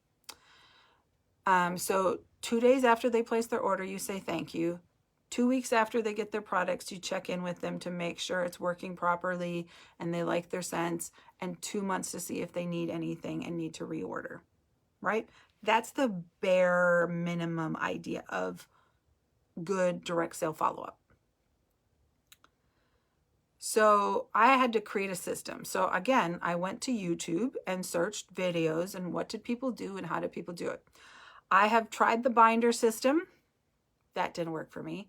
So 2 days after they place their order, you say thank you. 2 weeks after they get their products, you check in with them to make sure it's working properly and they like their scents, and 2 months to see if they need anything and need to reorder, right? That's the bare minimum idea of good direct sale follow-up. So I had to create a system. So again, I went to YouTube and searched videos and what did people do and how did people do it. I have tried the binder system. That didn't work for me.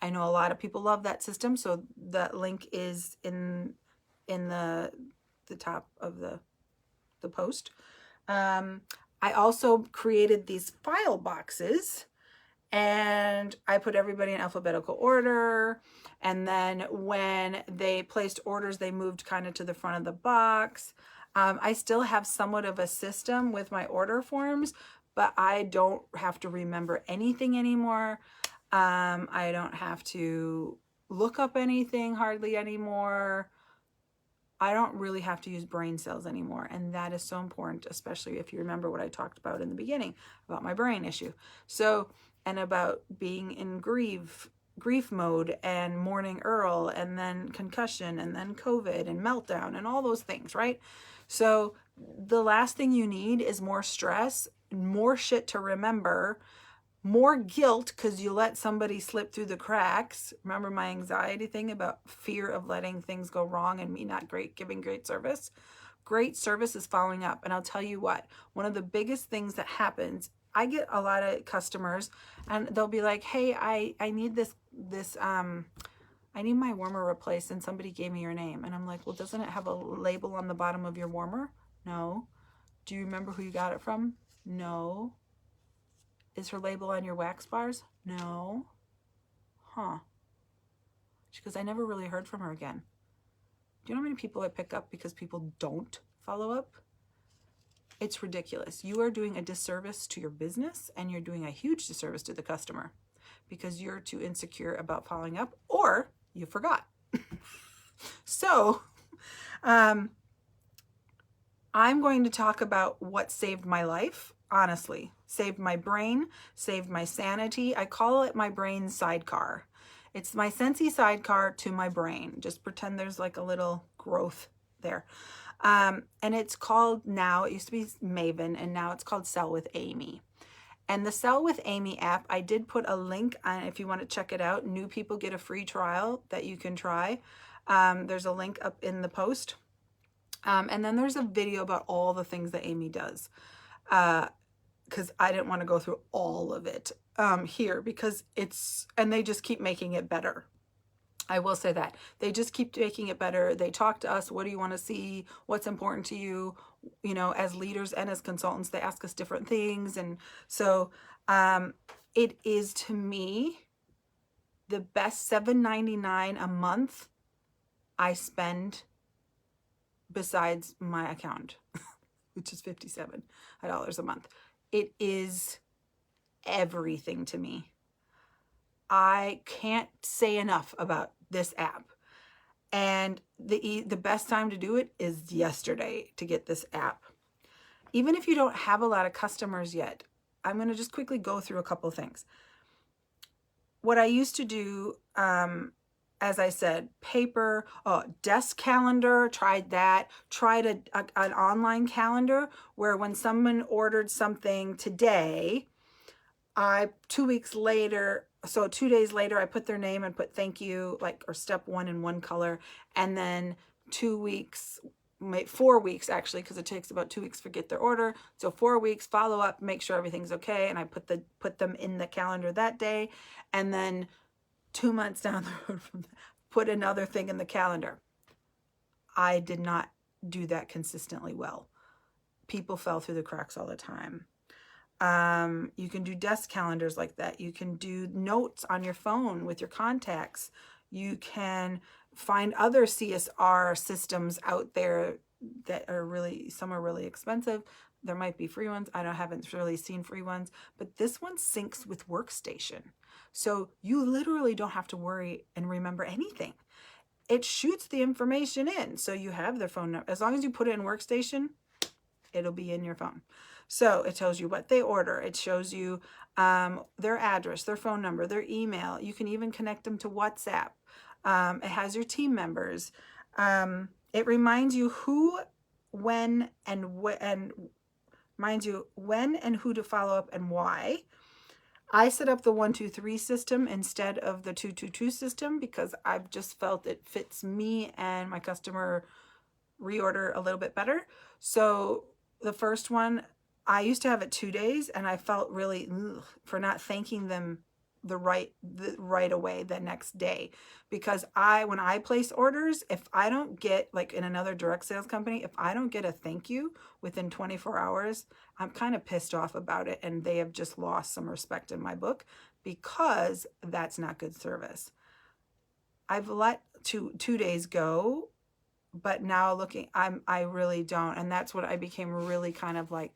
I know a lot of people love that system, so that link is in the top of the post. I also created these file boxes and I put everybody in alphabetical order. And then when they placed orders, they moved kind of to the front of the box. I still have somewhat of a system with my order forms, but I don't have to remember anything anymore. I don't have to look up anything hardly anymore. I don't really have to use brain cells anymore. And that is so important, especially if you remember what I talked about in the beginning about my brain issue. So, and about being in grief grief mode and mourning Earl and then concussion and then COVID and meltdown and all those things, right? So the last thing you need is more stress, more shit to remember, more guilt because you let somebody slip through the cracks. Remember my anxiety thing about fear of letting things go wrong and me not giving great service? Great service is following up. And I'll tell you what, one of the biggest things that happens, I get a lot of customers and they'll be like, hey, I need I need my warmer replaced and somebody gave me your name. And I'm like, well, doesn't it have a label on the bottom of your warmer? No. Do you remember who you got it from? No. Is her label on your wax bars? No. Huh. She goes, I never really heard from her again. Do you know how many people I pick up because people don't follow up? It's ridiculous. You are doing a disservice to your business and you're doing a huge disservice to the customer because you're too insecure about following up or you forgot. So, I'm going to talk about what saved my life, honestly. Saved my brain, saved my sanity. I call it my brain sidecar. It's my Scentsy sidecar to my brain. Just pretend there's like a little growth there. And it's called now, it used to be Maven, and now it's called Sell with Amy. And the Sell with Amy app, I did put a link on if you want to check it out. New people get a free trial that you can try. There's a link up in the post. And then there's a video about all the things that Amy does. Because I didn't want to go through all of it here because and they just keep making it better. I will say that. They just keep making it better. They talk to us. What do you want to see? What's important to you? You know, as leaders and as consultants, they ask us different things. And so it is, to me, the best $7.99 a month I spend besides my account, which is $57 a month. It is everything to me. I can't say enough about this app. And the best time to do it is yesterday to get this app. Even if you don't have a lot of customers yet, I'm going to just quickly go through a couple things. What I used to do, as I said, paper, desk calendar, tried that. Tried an online calendar where when someone ordered something today, 2 days later, I put their name and put thank you, or step 1 in one color. And then 4 weeks actually, because it takes about 2 weeks to get their order. So 4 weeks, follow up, make sure everything's okay. And I put them in the calendar that day. And then 2 months down the road from that, put another thing in the calendar. I did not do that consistently well. People fell through the cracks all the time. You can do desk calendars like that. You can do notes on your phone with your contacts. You can find other CSR systems out there that are some are really expensive. There might be free ones. I haven't really seen free ones, but this one syncs with Workstation. So you literally don't have to worry and remember anything. It shoots the information in. So you have their phone number. As long as you put it in Workstation, it'll be in your phone. So it tells you what they order. It shows you their address, their phone number, their email. You can even connect them to WhatsApp. It has your team members. It reminds you when and who to follow up and why. I set up the 1-2-3 system instead of the 2-2-2 system because I've just felt it fits me and my customer reorder a little bit better. So the first one, I used to have it 2 days and I felt really for not thanking them the right away the next day, because when I place orders, if I don't get, like in another direct sales company, if I don't get a thank you within 24 hours, I'm kind of pissed off about it, and they have just lost some respect in my book because that's not good service. I've let two days go, but now I really don't, and that's what I became really kind of like,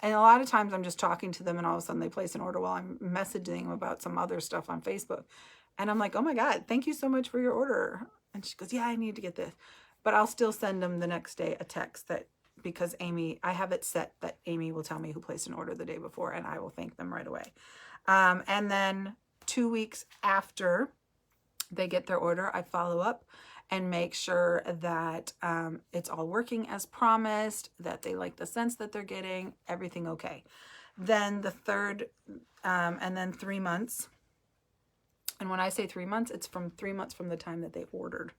And a lot of times I'm just talking to them and all of a sudden they place an order while I'm messaging them about some other stuff on Facebook. And I'm like, oh my God, thank you so much for your order. And she goes, yeah, I need to get this. But I'll still send them the next day a text because I have it set that Amy will tell me who placed an order the day before and I will thank them right away. And then 2 weeks after they get their order, I follow up and make sure that it's all working as promised, that they like the scents that they're getting, everything okay. Then the third, and then 3 months. And when I say 3 months, it's from 3 months from the time that they ordered.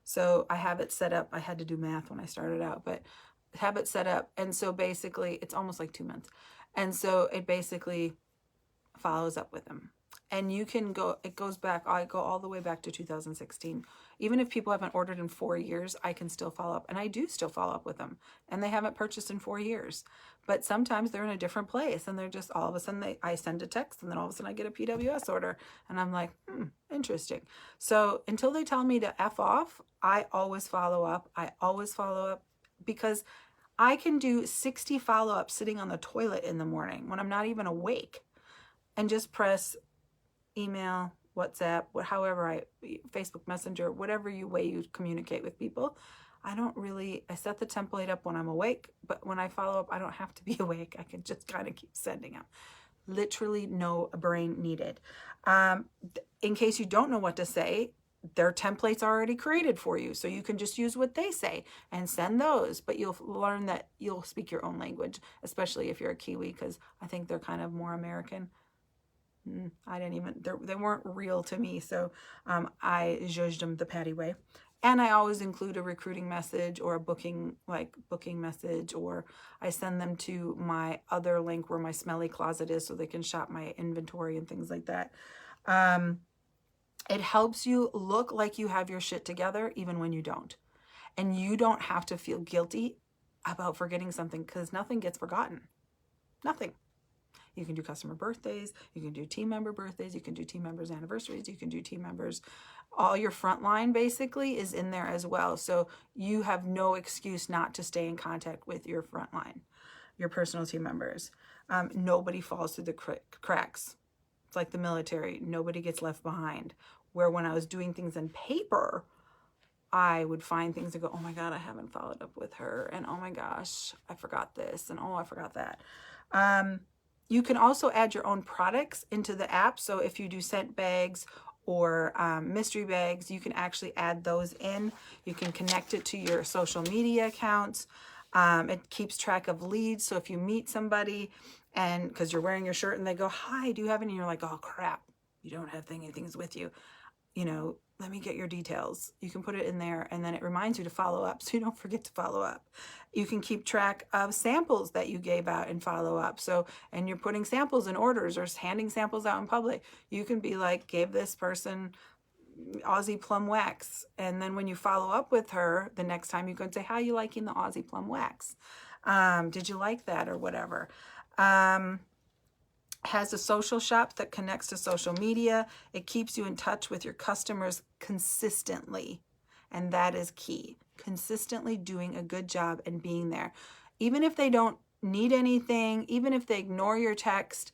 So I have it set up. I had to do math when I started out, but have it set up. And so basically it's almost like 2 months. And so it basically follows up with them. And you can go, it goes back, I go all the way back to 2016. Even if people haven't ordered in 4 years, I can still follow up. And I do still follow up with them. And they haven't purchased in 4 years. But sometimes they're in a different place and they're just all of a sudden, I send a text and then all of a sudden I get a PWS order. And I'm like, interesting. So until they tell me to F off, I always follow up. I always follow up because I can do 60 follow-ups sitting on the toilet in the morning when I'm not even awake and just press email, WhatsApp, however Facebook Messenger, whatever way you communicate with people. I set the template up when I'm awake, but when I follow up, I don't have to be awake. I can just kind of keep sending them. Literally no brain needed. In case you don't know what to say, their templates are already created for you. So you can just use what they say and send those, but you'll learn that you'll speak your own language, especially if you're a Kiwi, because I think they're kind of more American. They weren't real to me. So I judged them the Patty way. And I always include a recruiting message or a booking message, or I send them to my other link where my smelly closet is so they can shop my inventory and things like that. It helps you look like you have your shit together even when you don't. And you don't have to feel guilty about forgetting something because nothing gets forgotten. Nothing. You can do customer birthdays, you can do team member birthdays, you can do team members' anniversaries, you can do team members. All your frontline basically is in there as well. So you have no excuse not to stay in contact with your frontline, your personal team members. Nobody falls through the cracks. It's like the military. Nobody gets left behind. Where when I was doing things in paper, I would find things and go, oh my God, I haven't followed up with her. And oh my gosh, I forgot this. And oh, I forgot that. You can also add your own products into the app. So if you do scent bags or mystery bags, you can actually add those in. You can connect it to your social media accounts. It keeps track of leads. So if you meet somebody and because you're wearing your shirt and they go, hi, do you have any? And you're like, oh crap, you don't have anything with you. Let me get your details. You can put it in there and then it reminds you to follow up so you don't forget to follow up. You can keep track of samples that you gave out and follow up. So, and you're putting samples in orders or handing samples out in public. You can be like, gave this person Aussie plum wax. And then when you follow up with her, the next time you can say, how are you liking the Aussie plum wax? Did you like that or whatever? Has a social shop that connects to social media. It keeps you in touch with your customers consistently. And that is key. Consistently doing a good job and being there. Even if they don't need anything, even if they ignore your text,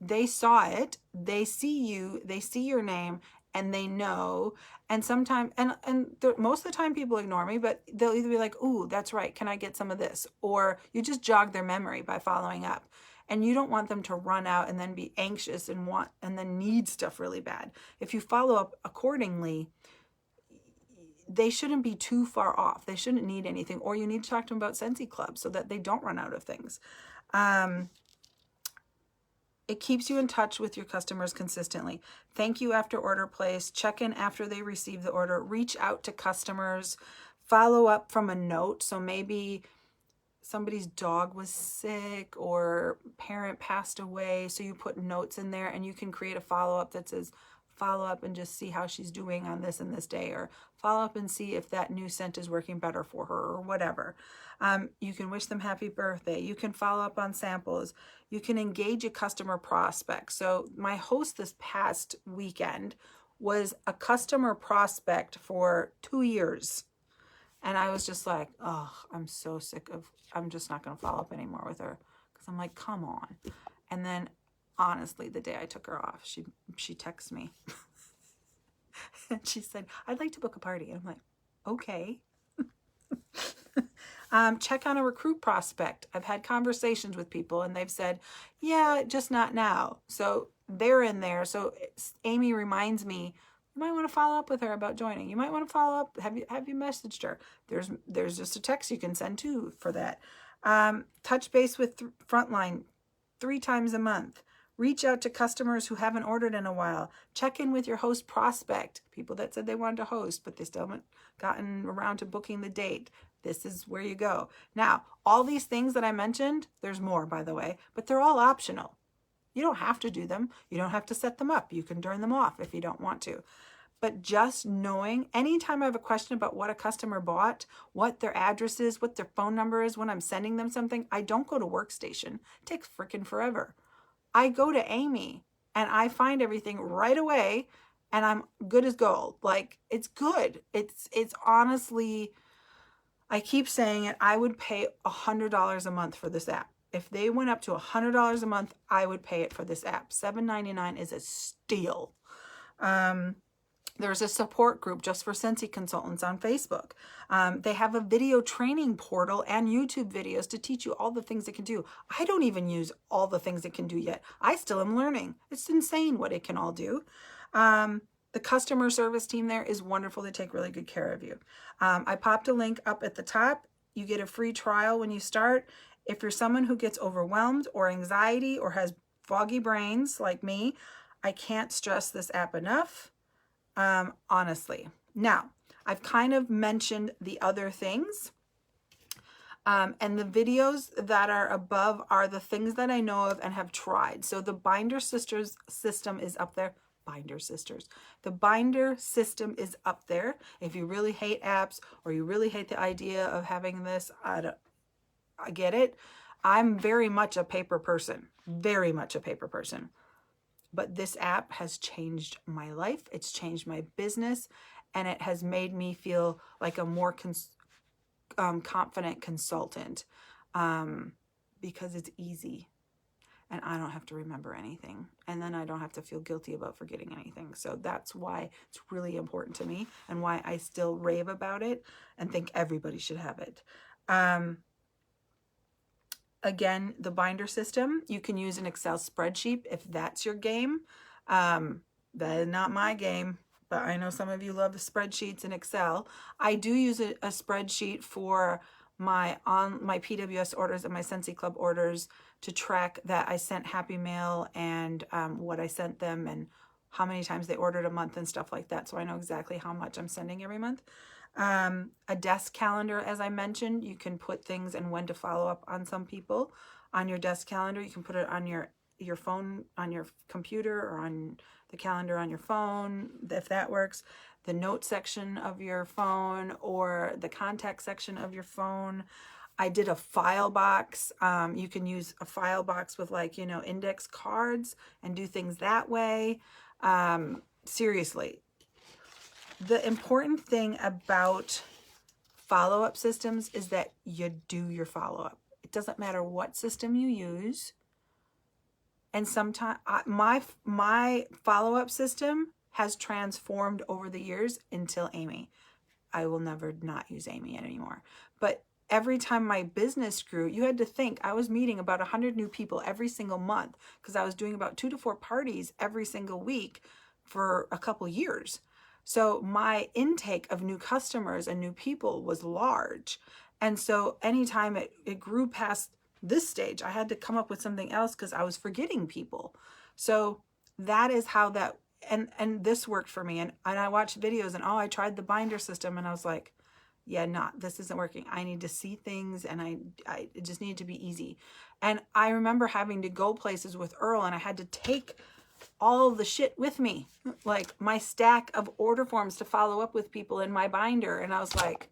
they saw it, they see you, they see your name, and they know. And sometimes, most of the time people ignore me, but they'll either be like, ooh, that's right, can I get some of this? Or you just jog their memory by following up. And you don't want them to run out and then be anxious and then need stuff really bad. If you follow up accordingly, they shouldn't be too far off. They shouldn't need anything. Or you need to talk to them about Scentsy Club so that they don't run out of things. It keeps you in touch with your customers consistently. Thank you after order place. Check in after they receive the order. Reach out to customers. Follow up from a note. So maybe somebody's dog was sick or parent passed away. So you put notes in there and you can create a follow-up that says, follow up and just see how she's doing on this and this day, or follow up and see if that new scent is working better for her or whatever. You can wish them happy birthday. You can follow up on samples. You can engage a customer prospect. So my host this past weekend was a customer prospect for 2 years. And I was just like, oh, I'm so sick of, I'm just not going to follow up anymore with her. Because I'm like, come on. And then honestly, the day I took her off, she texted me. And she said, I'd like to book a party. And I'm like, okay. Check on a recruit prospect. I've had conversations with people and they've said, yeah, just not now. So they're in there. So Amy reminds me, you might want to follow up with her about joining. You might want to follow up. Have you messaged her? There's just a text you can send too for that. Touch base with Frontline 3 times a month. Reach out to customers who haven't ordered in a while. Check in with your host prospect, people that said they wanted to host, but they still haven't gotten around to booking the date. This is where you go. Now, all these things that I mentioned, there's more, by the way, but they're all optional. You don't have to do them. You don't have to set them up. You can turn them off if you don't want to. But just knowing, anytime I have a question about what a customer bought, what their address is, what their phone number is, when I'm sending them something, I don't go to Workstation. It takes freaking forever. I go to Amy and I find everything right away and I'm good as gold. Like, it's good. It's honestly, I keep saying it, I would pay $100 a month for this app. If they went up to $100 a month, I would pay it for this app. $7.99 is a steal. There's a support group just for Scentsy consultants on Facebook. They have a video training portal and YouTube videos to teach you all the things it can do. I don't even use all the things it can do yet. I still am learning. It's insane what it can all do. The customer service team there is wonderful. They take really good care of you. I popped a link up at the top. You get a free trial when you start. If you're someone who gets overwhelmed or anxiety or has foggy brains like me, I can't stress this app enough. Honestly. Now, I've kind of mentioned the other things. And the videos that are above are the things that I know of and have tried. So the Binder Sisters system is up there. Binder Sisters. The Binder system is up there. If you really hate apps or you really hate the idea of having this, I get it. I'm very much a paper person. Very much a paper person. But this app has changed my life. It's changed my business. And it has made me feel like a more confident consultant because it's easy. And I don't have to remember anything. And then I don't have to feel guilty about forgetting anything. So that's why it's really important to me and why I still rave about it and think everybody should have it. Again, the Binder system, you can use an Excel spreadsheet if that's your game. That is not my game, but I know some of you love the spreadsheets in Excel. I do use a spreadsheet for my PWS orders and my Scentsy Club orders to track that I sent Happy Mail and what I sent them and how many times they ordered a month and stuff like that. So I know exactly how much I'm sending every month. A desk calendar, as I mentioned, you can put things and when to follow up on some people on your desk calendar. You can put it on your phone, on your computer, or on the calendar on your phone, if that works. The note section of your phone or the contact section of your phone. I did a file box. You can use a file box with index cards and do things that way. Seriously. The important thing about follow-up systems is that you do your follow-up. It doesn't matter what system you use. And sometimes my follow-up system has transformed over the years until Amy. I will never not use Amy anymore. But every time my business grew, you had to think I was meeting about 100 new people every single month because I was doing about 2 to 4 parties every single week for a couple years. So my intake of new customers and new people was large. And so anytime it grew past this stage, I had to come up with something else because I was forgetting people. So that is how that, and this worked for me. And I watched videos and I tried the Binder system and I was like, yeah, this isn't working. I need to see things and it just needed to be easy. And I remember having to go places with Earl and I had to take all the shit with me, like my stack of order forms to follow up with people in my binder. And I was like,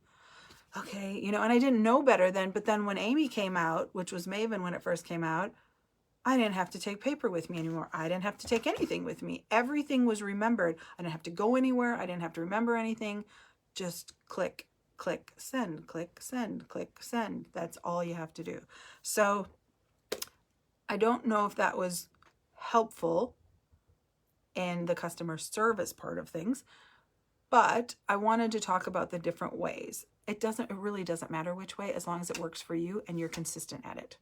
okay, and I didn't know better then, but then when Amy came out, which was Maven when it first came out, I didn't have to take paper with me anymore. I didn't have to take anything with me. Everything was remembered. I didn't have to go anywhere. I didn't have to remember anything. Just click, click, send, click, send, click, send. That's all you have to do. So I don't know if that was helpful in the customer service part of things, but I wanted to talk about the different ways. It really doesn't matter which way as long as it works for you and you're consistent at it.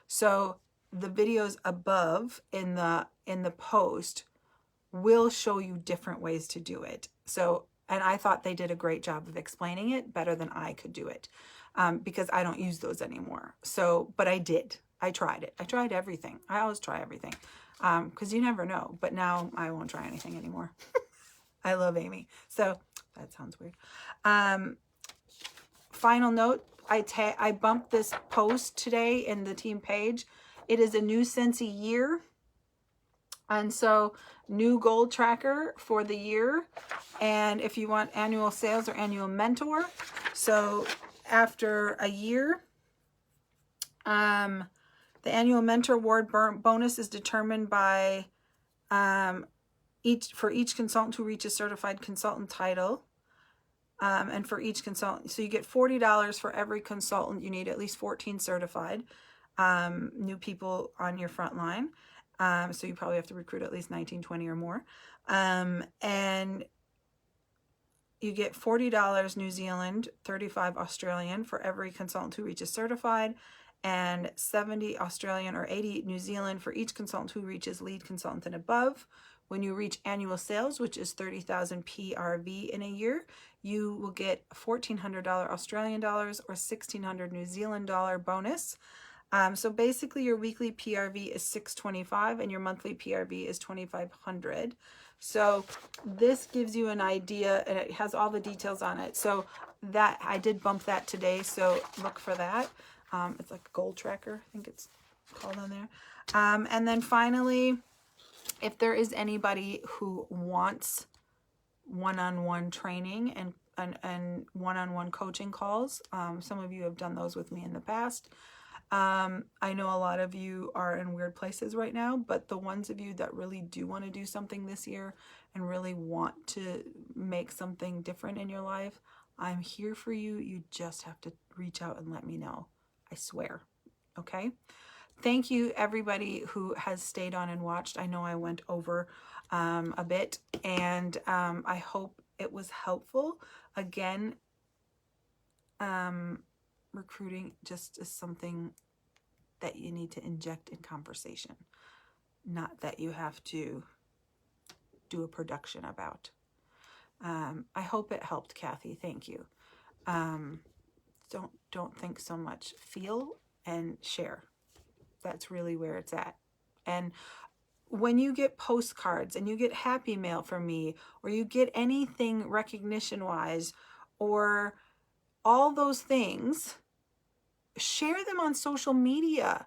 So the videos above in the post will show you different ways to do it. So, and I thought they did a great job of explaining it better than I could do it, because I don't use those anymore. So, but I did. I tried it. I tried everything. I always try everything, because you never know. But now I won't try anything anymore. I love Amy. So that sounds weird. Final note, I bumped this post today in the team page. It is a new Scentsy year. And so new goal tracker for the year. And if you want annual sales or annual mentor. So after a year, the annual mentor award bonus is determined by for each consultant who reaches certified consultant title. And for each consultant, so you get $40 for every consultant. You need at least 14 certified new people on your front line. So you probably have to recruit at least 19, 20 or more. And you get $40 New Zealand, 35 Australian for every consultant who reaches certified, and 70 Australian or 80 New Zealand for each consultant who reaches lead consultant and above. When you reach annual sales, which is 30,000 PRV in a year, you will get $1,400 Australian dollars or 1,600 New Zealand dollar bonus. So basically your weekly PRV is 625 and your monthly PRV is 2,500. So this gives you an idea, and it has all the details on it. So that I did bump that today, so look for that. It's like a goal tracker, I think it's called on there. And then finally, if there is anybody who wants one-on-one training and one-on-one coaching calls, some of you have done those with me in the past. I know a lot of you are in weird places right now, but the ones of you that really do want to do something this year and really want to make something different in your life, I'm here for you. You just have to reach out and let me know. I swear. Okay? Thank you, everybody who has stayed on and watched. I know I went over a bit, and I hope it was helpful. Again, recruiting just is something that you need to inject in conversation, not that you have to do a production about. I hope it helped, Kathy. Thank you. Don't think so much. Feel and share. That's really where it's at. And when you get postcards and you get happy mail from me, or you get anything recognition wise, or all those things, share them on social media.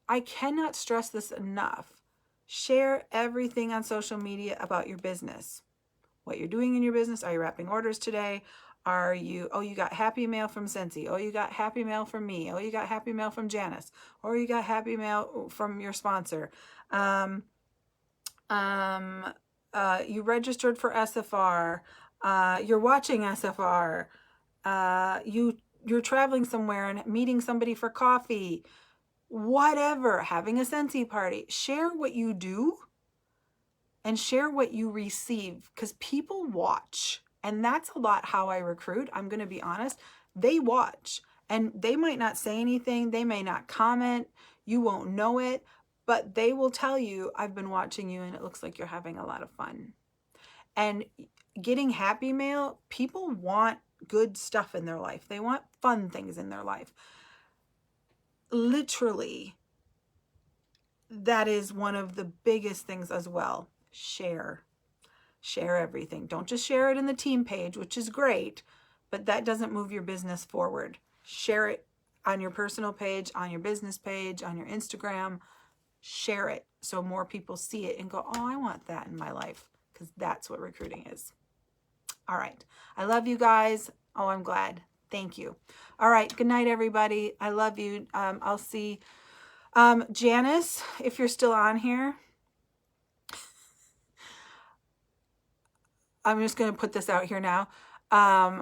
I cannot stress this enough. Share everything on social media about your business. What you're doing in your business. Are you wrapping orders today? Are you, oh, you got happy mail from Scentsy. Oh, you got happy mail from me. Oh, you got happy mail from Janice. Or you got happy mail from your sponsor. You registered for SFR. You're watching SFR. You're traveling somewhere and meeting somebody for coffee. Whatever, having a Scentsy party. Share what you do and share what you receive, because people watch. And that's a lot how I recruit. I'm going to be honest. They watch, and they might not say anything. They may not comment. You won't know it, but they will tell you, I've been watching you and it looks like you're having a lot of fun. And getting happy mail, people want good stuff in their life. They want fun things in their life. Literally, that is one of the biggest things as well. Share everything. Don't just share it in the team page, which is great, but that doesn't move your business forward. Share it on your personal page, on your business page, on your Instagram. Share it so more people see it and go, oh, I want that in my life, because that's what recruiting is. All right. I love you guys. Oh, I'm glad. Thank you. All right. Good night, everybody. I love you. I'll see Janice, if you're still on here. I'm just going to put this out here now. I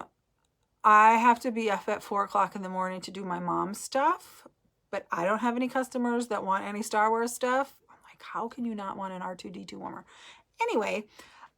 have to be up at 4 o'clock in the morning to do my mom's stuff, but I don't have any customers that want any Star Wars stuff. I'm like, how can you not want an R2-D2 warmer? Anyway,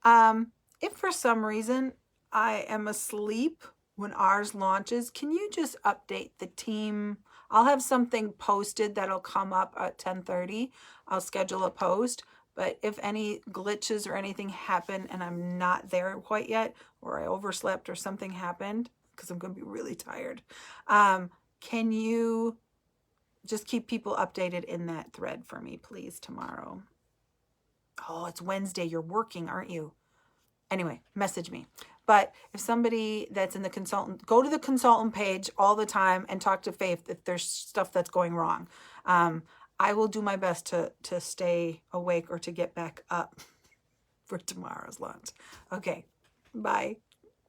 if for some reason I am asleep when ours launches, can you just update the team? I'll have something posted that'll come up at 10:30. I'll schedule a post. But if any glitches or anything happen and I'm not there quite yet, or I overslept or something happened, because I'm going to be really tired, can you just keep people updated in that thread for me, please, tomorrow? Oh, it's Wednesday. You're working, aren't you? Anyway, message me. But if somebody that's in the consultant, go to the consultant page all the time and talk to Faith if there's stuff that's going wrong. I will do my best to stay awake or to get back up for tomorrow's lunch. Okay, bye.